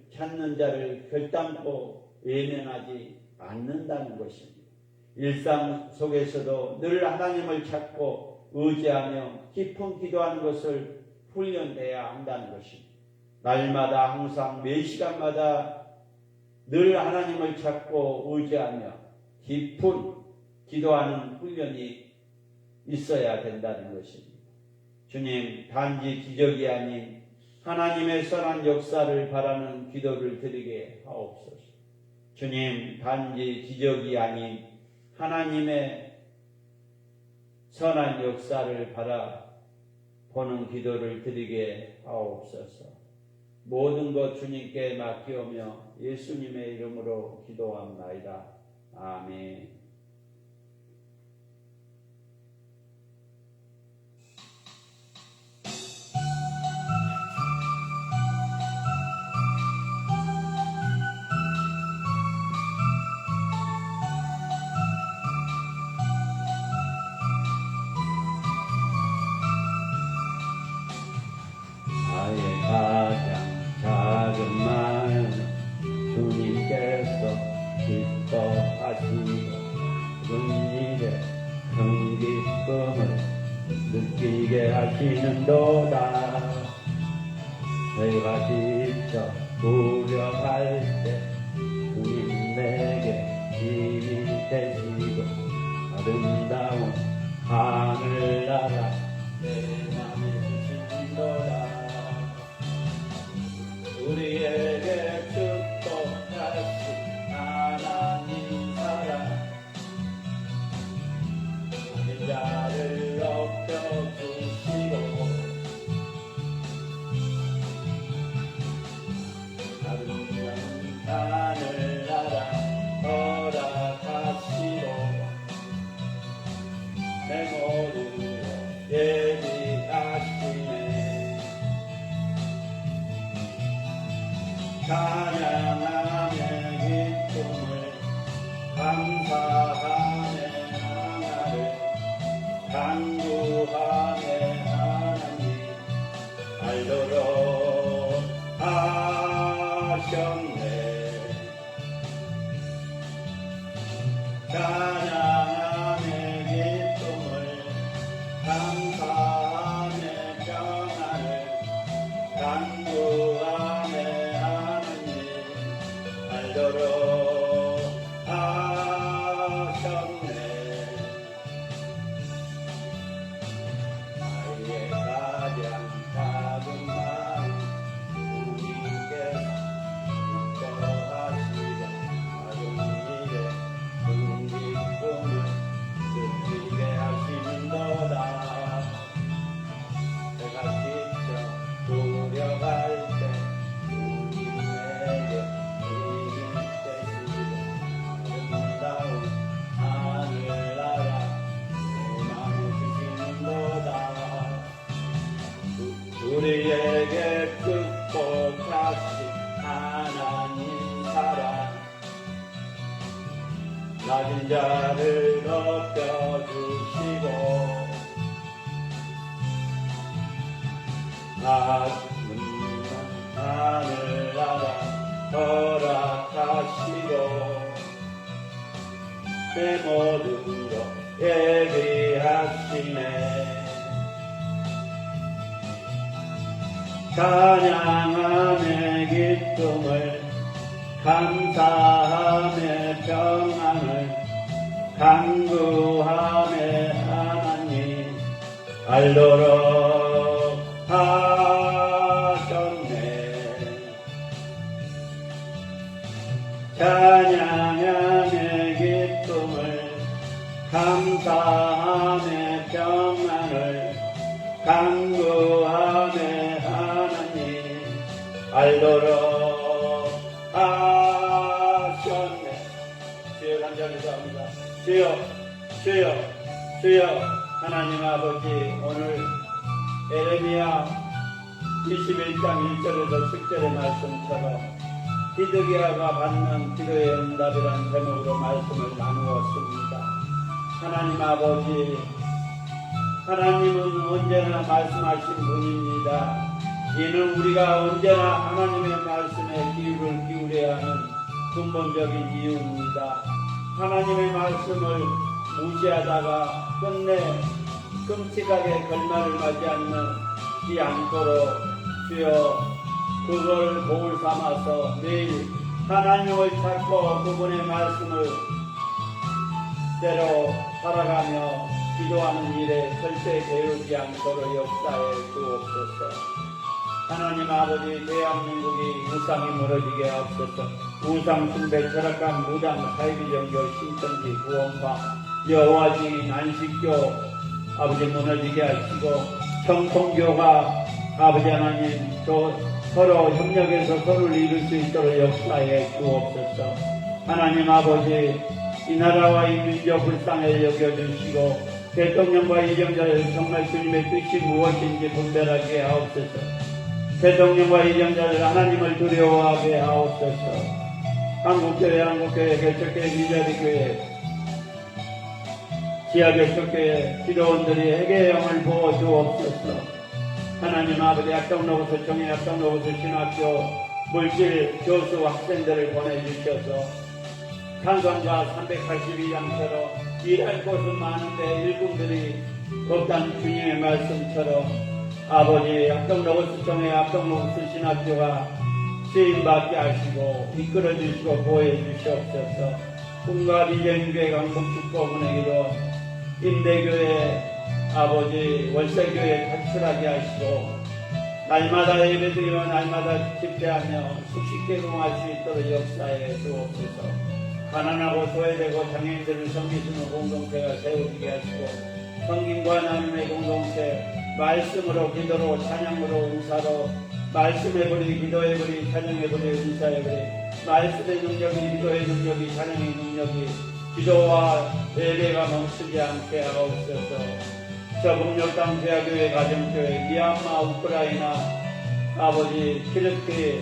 찾는 자를 결단코 외면하지 않는다는 것입니다. 일상 속에서도 늘 하나님을 찾고 의지하며 깊은 기도하는 것을 훈련해야 한다는 것입니다. 날마다 항상 매 시간마다 늘 하나님을 찾고 의지하며 깊은 기도하는 훈련이 있어야 된다는 것입니다. 주님, 단지 기적이 아닌 하나님의 선한 역사를 바라는 기도를 드리게 하옵소서. 주님, 단지 기적이 아닌 하나님의 선한 역사를 바라보는 기도를 드리게 하옵소서. 모든 것 주님께 맡기오며 예수님의 이름으로 기도합나이다. 아멘. 나의 가장 작은 마음 주님께서 기뻐하시고 큰 일에 큰 기쁨을 느끼게 하시는도다. 내가 직접 무력할 때 주님 내게 힘이 되시고 아름다운 하늘나라 내 맘에 주신도다. 우리에게 축복하신 하나님 사랑 하늘 자를 높여주시고 아름다운 하늘나라 허락하시고 내 모두로 예비하시네. 찬양하며 기쁨을 감사하며 하나를 간구하며 하나님 알도록 하셨네. 찬양하며 기쁨을 감사하며 평안을 간구하며 알도록 하셨네. 나의 가장 작은 마음 주님께 기뻐하시고 작은 일에 큰 기쁨을 느끼게 하시는도다. 내가 직접 노력할 때 주님에게 우리에게 축복하신 하나님 사랑 낮은 자를 높여주시고 낮은 하늘나라 허락하시고 내 모두로 예비하시네. 찬양하며 기쁨을 감사하며 평안을 간구함에 하나님 알도록 하셨네. 찬양함의 기쁨을 감사함의 평안을 간구함에 하나님 알도록 하셨네. 주여 감사합니다. 주여 주여 주여. 하나님 아버지, 오늘 에레미야 21장 1절에서 10절의 말씀처럼 히드기야가 받는 기도의 응답이란 제목으로 말씀을 나누었습니다. 하나님 아버지, 하나님은 언제나 말씀하신 분입니다. 이는 우리가 언제나 하나님의 말씀에 귀를 기울여야 하는 근본적인 이유입니다. 하나님의 말씀을 무시하다가 끝내 끔찍하게 결말을 맞이하지 않도록 주여 그걸 보울 삼아서 매일 하나님을 찾고 그분의 말씀을 대로 살아가며 기도하는 일에 절대 게으르지 않도록 역사해 주옵소서. 하나님 아버지, 대한민국이 우상이 무너지게 하옵소서. 우상 숭배, 철학관, 무당, 사이비정교, 신천지, 구원파, 여호와 증인, 안식교 아버지 무너지게 하시고, 청통교가 아버지 하나님 서로 협력해서 서로를 이룰 수 있도록 역사해 주옵소서. 하나님 아버지, 이 나라와 이 민족 불쌍히 여겨주시고 대통령과 이정자들 정말 주님의 뜻이 무엇인지 분별하게 하옵소서. 대통령과 이정자들 하나님을 두려워하게 하옵소서. 한국교회, 개척교회, 미자리교회, 지하개척교회 기도원들이 회개의 영을 부어주옵소서. 하나님 아버지, 학동로고서 정의 학동로고서 신학교 물질 교수 학생들을 보내주셔서 탄광과 382장처럼 일할 곳은 많은데 일꾼들이 없다는 주님의 말씀처럼 아버지, 학동로고서 정의 학동로고서 신학교가 쓰임받게 하시고 이끌어주시고 보호해주시옵소서. 꿈과 비전교회 강북축복은행으로 임대교회 아버지 월세교회 탈출하게 하시고 날마다 예배드리며 날마다 집회하며 숙식개공할 수 있도록 역사해 주옵소서. 가난하고 소외되고 장애인들을 섬기시는 공동체가 세워지게 하시고 성김과 하나님의 공동체 말씀으로 기도로 찬양으로 은사로 말씀해버리 기도해버리 찬양해버리 은사해버리 말씀의 능력이 기도의 능력이 찬양의 능력이 기도와 예배가 멈추지 않게 하옵소서. 저북녘당 대학교회 가정교회 미얀마 우크라이나 아버지 키르키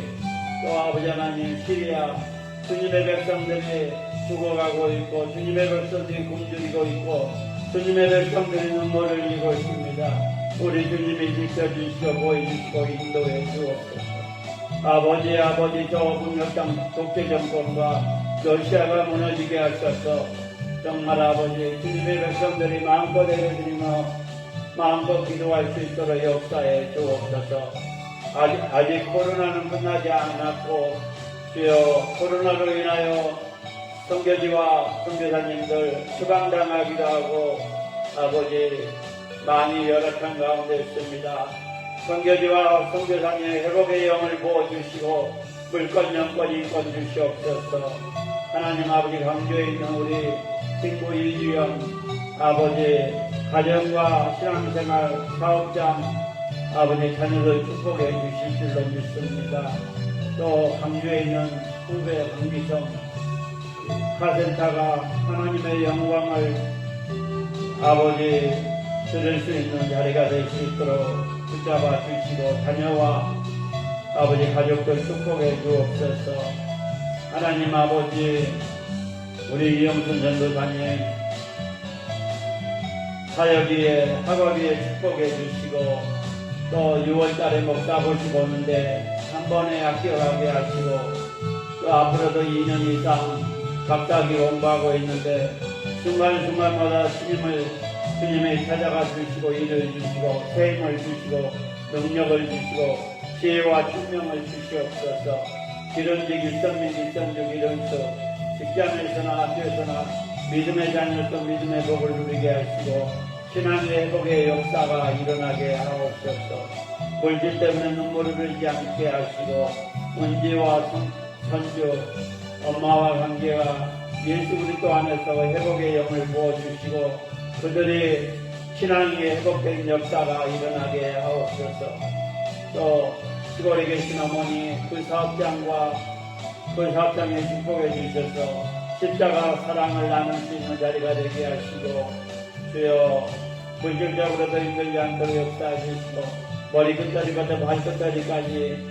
또 아버지 하나님 시리아 주님의 백성들이 죽어가고 있고 주님의 백성들이 굶주리고 있고 주님의 백성들이 눈물을 흘리고 있습니다. 우리 주님이 지켜주시고 보여주시고 인도해 주옵소서. 아버지 저 북녘당 독재정권과 러시아가 무너지게 하셔서 정말 아버지 주님의 백성들이 마음껏 예배드리며 마음껏 기도할 수 있도록 역사해 주옵소서. 아직 코로나는 끝나지 않았고 주여 코로나로 인하여 선교지와 선교사님들 추방당하기도 하고 아버지 많이 열악한 가운데 있습니다. 선교지와 선교사님의 회복의 영을 부어주시고 물권 영권 인권 주시옵소서. 하나님 아버지 강조에 있는 우리 친구 이주영 아버지 가정과 신앙생활 사업장 아버지 자녀들 축복해 주실 줄로 믿습니다. 또 강주에 있는 후배 강기성 카센터가 하나님의 영광을 아버지 들을 수 있는 자리가 될 수 있도록 붙잡아 주시고 자녀와 아버지 가족들 축복해 주옵소서. 하나님 아버지 우리 이영순 전도사님 사역위에 학업위에 축복해 주시고 또 6월달에 목사 보시고 오는데 한 번에 합격하게 하시고 또 앞으로도 2년 이상 각자기 공부하고 있는데 순간순간마다 주님을 찾아가 주시고 일을 주시고 세임을 주시고 능력을 주시고 지혜와 총명을 주시옵소서. 기름직 일선민 일선juk 일원수 직장에서나 학교에서나 믿음의 자녀도 믿음의 복을 누리게 하시고 신앙의 회복의 역사가 일어나게 하옵소서. 물질 때문에 눈물을 흘리지 않게 하시고 은지와 선주 엄마와 관계가 예수 그리스도 안에서 회복의 영을 부어주시고 그들이 신앙이 회복된 역사가 일어나게 하옵소서. 또 시골에 계신 어머니 그 사업장에 축복해 주셔서 십자가 사랑을 나눌 수 있는 자리가 되게 하시고 주여 물질적으로도 힘들지 않도록 역사해 주시고 머리 끝자리부터 발끝자리까지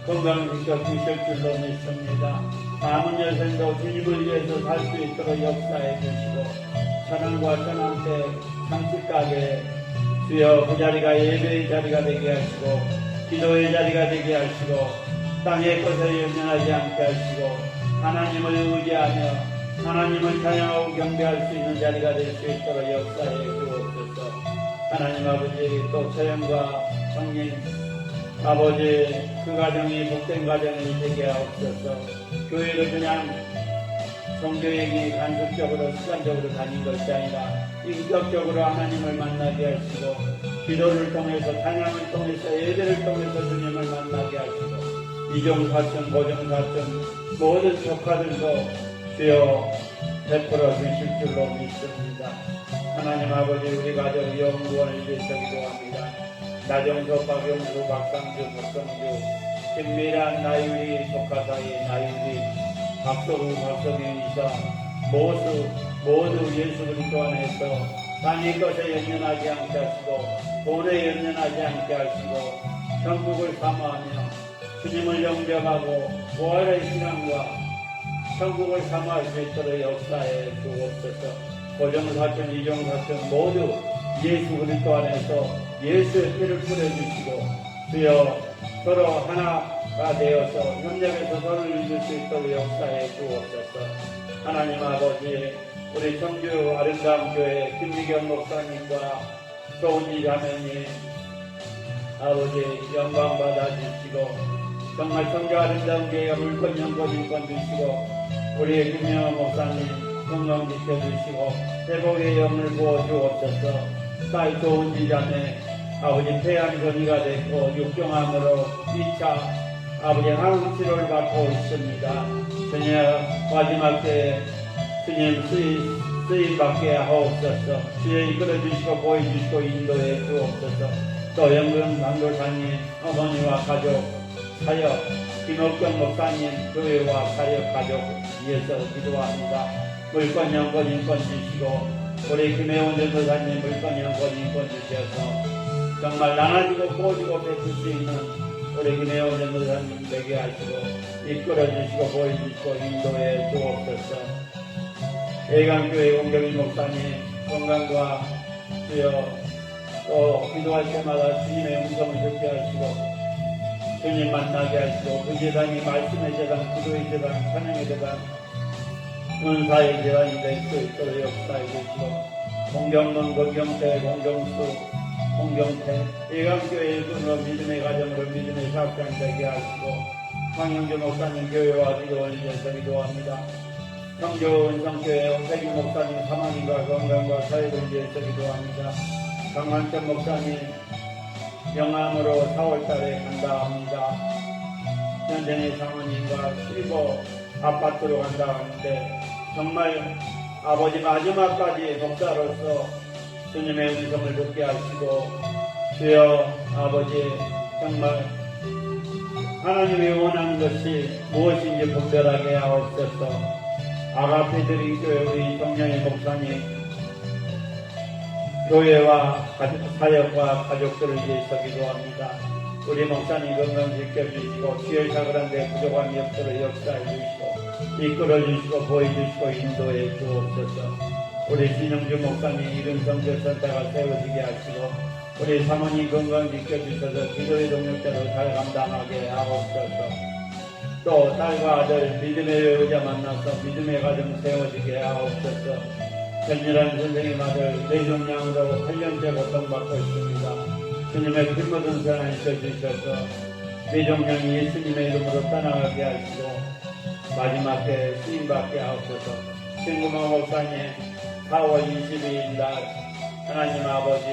건강지켜 주실 줄로 믿습니다. 남은 여생도 주님을 위해서 살 수 있도록 역사해 주시고 천안과 천안대 상식가게 주여 그 자리가 예배의 자리가 되게 하시고 기도의 자리가 되게 하시고 땅의 것에 연연하지 않게 하시고 하나님을 의지하며 하나님을 찬양하고 경배할 수 있는 자리가 될 수 있도록 역사해 주옵소서. 하나님 아버지 또 처형과 성님 아버지 그 가정이 복된 가정이 되게 하옵소서. 교회를 그냥 성교행이 간접적으로 시간적으로 다닌 것이 아니라 인격적으로 하나님을 만나게 하시고 기도를 통해서 찬양을 통해서 예배를 통해서 주님을 만나게 하시고 이종사촌 고종사촌 모든 조카들도 주여 베풀어 주실 줄로 믿습니다. 하나님 아버지 우리 가족 영구원을 위해서 기도합니다. 나정서 박영수 박상주 박성주 김미란 나유리 조카 사이 나유리 박성우 박성현 이사 모두 예수 그리스도 안에서 땅의 것에 연연하지 않게 하시고 돈에 연연하지 않게 하시고 천국을 사모하며 주님을 영접하고 부활의 신앙과 천국을 사모할 수 있도록 역사해 주옵소서. 고정사촌 이종사촌 모두 예수 그리스도 안에서 예수의 피를 뿌려주시고 주여 서로 하나가 되어서 협력해서 서로를 이룰 수 있도록 역사해 주옵소서. 하나님 아버지 우리 청주 아름다운 교회 김미경 목사님과 조은지 자매님 아버지 영광 받아주시고 정말 청주 아름다운 교회가 물건 연꽃 인권 주시고 우리 김영호 목사님 건강 지켜주시고 회복의 영을 부어주옵소서. 딸 조은지 자매 아버지 폐암 전이가 됐고 육경암으로 2차 아버지 항암 치료를 받고 있습니다. 주님 마지막 때에 주님 쓰임받게 하옵소서. 주여 이끌어주시고 보여주시고 인도해 주옵소서. 또 영근 강도사님 어머니와 가족 사역 김옥경 목사님 교회와 사역 가족 위해서 기도합니다. 물건 영권 인권 주시고 우리 김혜원 전도사님 물건 영권 인권 주셔서 정말 나눠주고 구워주고 베풀 수 있는 우리 김혜원 전도사님 되게 하시고 이끌어주시고 보여주시고 인도해 주옵소서. 예강교회 공경희 목사님 건강과 주여 또 기도할 때마다 주님의 음성을 듣게 하시고 주님 만나게 하시고 그 재단이 말씀의 재단, 기도의 재단, 찬양의 재단, 은사의 재단이 될 수 있도록 역사해 주시고 공경문, 공경태, 공경수, 공경태 예강교회의 분으로 믿음의 가정으로 믿음의 사업장 되게 하시고 황영주 목사님 교회와 기도원을 위해서 기도합니다. 청주 은성교회 홍태규 목사님 사망인과 건강과 사역을 위해서 기도합니다. 강만천 목사님 영암으로 4월달에 간다 합니다. 현장의 사모님과 실버 아파트로 간다 하는데 정말 아버지 마지막까지 목사로서 주님의 음성을 듣게 하시고 주여 아버지 정말 하나님이 원하는 것이 무엇인지 분별하게 하옵소서. 아가페 드린 교회 우리 정량의 목사님 교회와 사역과 가족들을 위해서 기도합니다. 우리 목사님 건강 지켜주시고 주의 사그란데 부족함이 없도록 역사해 주시고 이끌어 주시고 보여주시고 인도해 주옵소서. 우리 신영주 목사님 이른 성결선다가 세워지게 하시고 우리 사모님 건강 지켜주셔서 기도의 동력자로 잘 감당하게 하옵소서. 또 딸과 아들 믿음의 여자 만나서 믿음의 가정 세워지게 하옵소서. 전일한 선생님 아들 뇌종양으로 8년째 고통받고 있습니다. 주님의 피 묻은 사랑 있어주셔서 뇌종양이 예수님의 이름으로 떠나가게 하시고 마지막에 쓰임받게 하옵소서. 신구마 목사님 4월 22일 날 하나님 아버지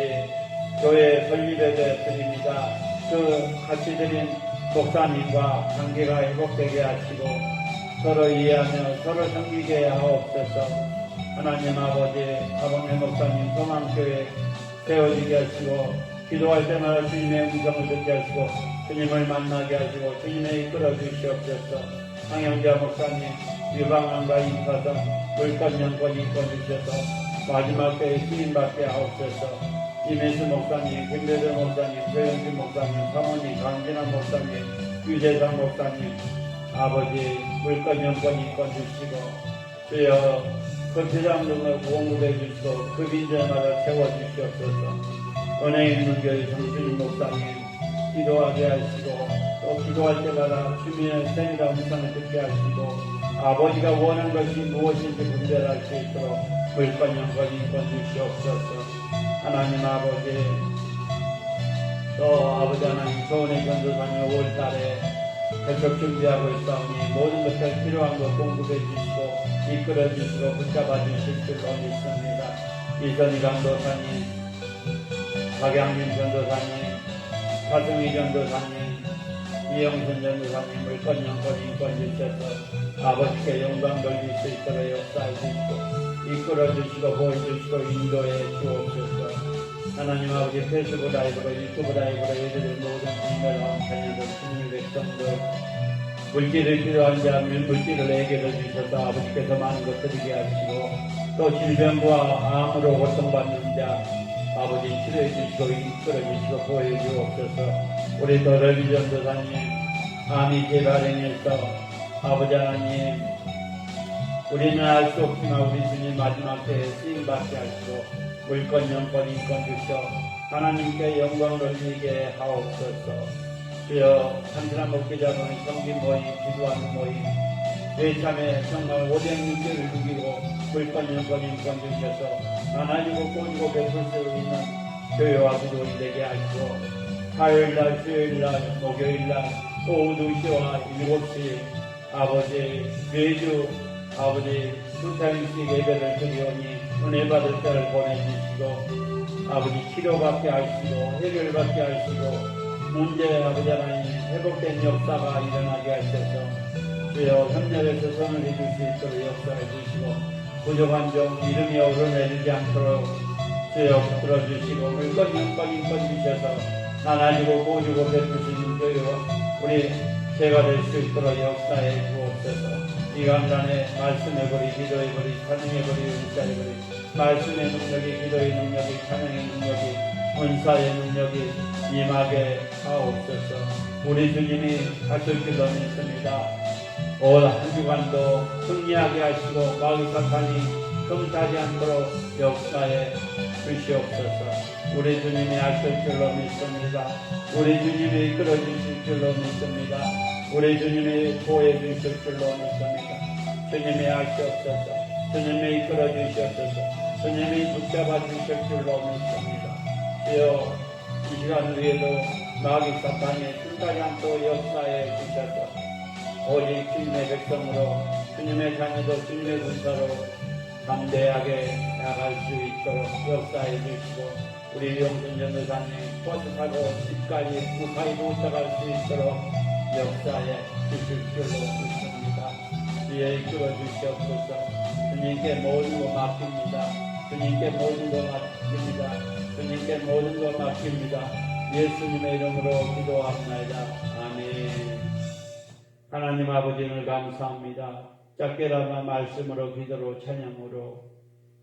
교회 설립에 드립니다. 그 같이 드린 목사님과 관계가 회복되게 하시고 서로 이해하며 서로 섬기게 하옵소서. 하나님 아버지 가방래 목사님 소망교회 세워지게 하시고 기도할 때마다 주님의 음성을 듣게 하시고 주님을 만나게 하시고 주님의 이끌어 주시옵소서. 황영자 목사님 유방암과 임파선 물건 연권 이권 주셔서 마지막 때에 쓰임받게 하옵소서. 이민수 목사님, 김대들 목사님, 조영진 목사님, 사모님, 강진환 목사님, 유재상 목사님 아버지 물건 연권 이권 주시고 주여 그 비상 등을 공급해 주시고 그 빈자마다 채워주시옵소서. 은혜 있는 교회 정준희 목사님 기도하게 하시고 또 기도할 때마다 주님의 생이라 음성을 듣게 하시고 아버지가 원하는 것이 무엇인지 분별할 수 있도록 물건 연권 인권 주시옵소서. 하나님 아버지 또 아버지 하나님 좋은의 전도사님 5월달에 개척 준비하고 있사오니 모든 것들 필요한 것 공급해 주시고 이끌어 주시고 붙잡아 주실 줄로 믿습니다. 이선희 전도사님 박양민 전도사님 가승희 전도사님 이영순 전도사님 물건 연권 인권 주셔서 아버지께 영광 돌릴 수 있도록 역사해 주시고 이끌어 주시고 보여주시고 인도해 주옵소서. 하나님 아버지 페이스북 라이브로 유튜브 라이브로 예배를 모든 국민을 함께하는 주님의 백성들 물질을 필요한 자 물질을 내게 주셔서 아버지께서 많은 것 드리게 하시고 또 질병과 암으로 고통받는 자 아버지 치료해 주시고 이끌어 주시고 보여 주옵소서. 우리 도러비 전도사님 암이 재발행해서 아버지 하나님 우리는 알 수 없지만 우리 주님 마지막 때에 쓰임받게 하시고 물건 연권 인권 주셔 하나님께 영광 돌리게 하옵소서. 주여 참신한 목회자로는 성김 모임 기도하는 모임 예참에 정말 506개를 누기고 물건 연권 인권 주셔서 하나님을 꼬지고 베풀 수 있는 교회와 기도이 되게 하시고 화요일날 수요일날 목요일날 오후 2시와 7시 아버지 매주 아버지 수타임씩 예배를 드리오니 은혜 받을 때를 보내주시고 아버지 치료받게 하시고 해결받게 하시고 문제 아버지 하나님 회복된 역사가 일어나게 하셔서 주여 협력해서 손을 해줄 수 있도록 역사해 주시고 부족한 점 이름이 오르내리지 않도록 주여 붙들어 주시고 물건 연권 인권 주셔서 나눠주고 꼬주고 베푸시는 교회와 우리 제가 될 수 있도록 역사해 주옵소서. 이 강단에 말씀의 거리, 기도의 거리, 찬양의 거리, 은사의 거리, 말씀의 능력이, 기도의 능력이, 찬양의 능력이, 은사의 능력이 임하게 하옵소서. 우리 주님이 하실 줄로 믿습니다. 올 한 주간도 승리하게 하시고 마귀 사탄이 금타지 않도록 역사해 주시옵소서. 우리 주님이 하실 줄로 믿습니다. 우리 주님이 이끌어 주실 줄로 믿습니다. 우리 주님이 보호해 주실 줄로 믿습니다. 주님이 하시옵소서. 주님이 이끌어 주시옵소서. 주님이 붙잡아 주실 줄로 믿습니다. 주여 이 시간 위에도 마귀 사탄이 끝까지 않도록 역사해 주셔서 오직 주님의 백성으로 주님의 자녀도 주님의 군사로 담대하게 나갈 수 있도록 역사해 주시고 우리 용순 전도사님 버스 타고 집까지 무사히 도착할 수 있도록 역사해 주실 줄로 믿습니다. 주여 이끌어 주시옵소서. 주님께 모든 것 맡깁니다. 주님께 모든 것 맡깁니다. 주님께 모든 것 맡깁니다. 예수님의 이름으로 기도합니다. 아멘. 하나님 아버지를 감사합니다. 작게나마 말씀으로 기도로 찬양으로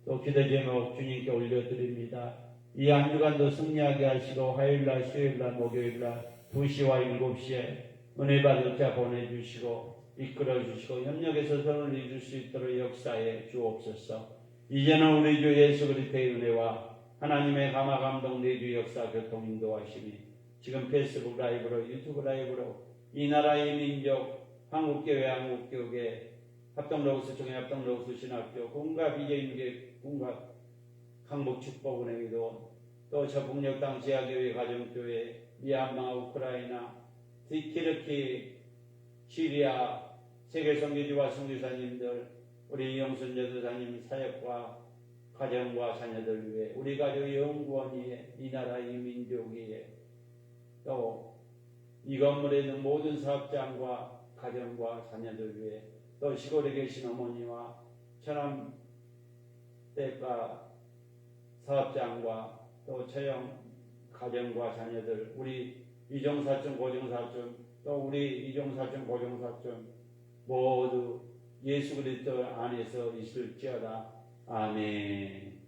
또 기도 제목 주님께 올려드립니다. 이 한 주간도 승리하게 하시고 화요일날 수요일날 목요일날 2시와 7시에 은혜 받을 자 보내주시고 이끌어 주시고 협력해서 손을 이룰 수 있도록 역사해 주옵소서. 이제는 우리 주 예수 그리스도의 은혜와 하나님의 감화 감동 내주 역사 교통 인도하심이 지금 페이스북 라이브로 유튜브 라이브로 이 나라의 민족 한국교회 한국교회 합동로우스 종합동로우스 신학교 공과 비제인계 공과 강북축복은행도 또 저북녘당 지하교회 가정교회 미얀마 우크라이나 티르키 시리아 세계 선교지와 선교사님들 우리 이영순 전도사님 사역과 가정과 자녀들 위해 우리 가족의 영구원 위해 이 나라 이 민족 위해 또 이 건물에 있는 모든 사업장과 가정과 자녀들 위해 또 시골에 계신 어머니와 천암 대가 사업장과 또 처형 가정과 자녀들 우리 이종사촌 고종사촌 또 우리 이종사촌 고종사촌 모두 예수 그리스도 안에서 있을지어다. 아멘.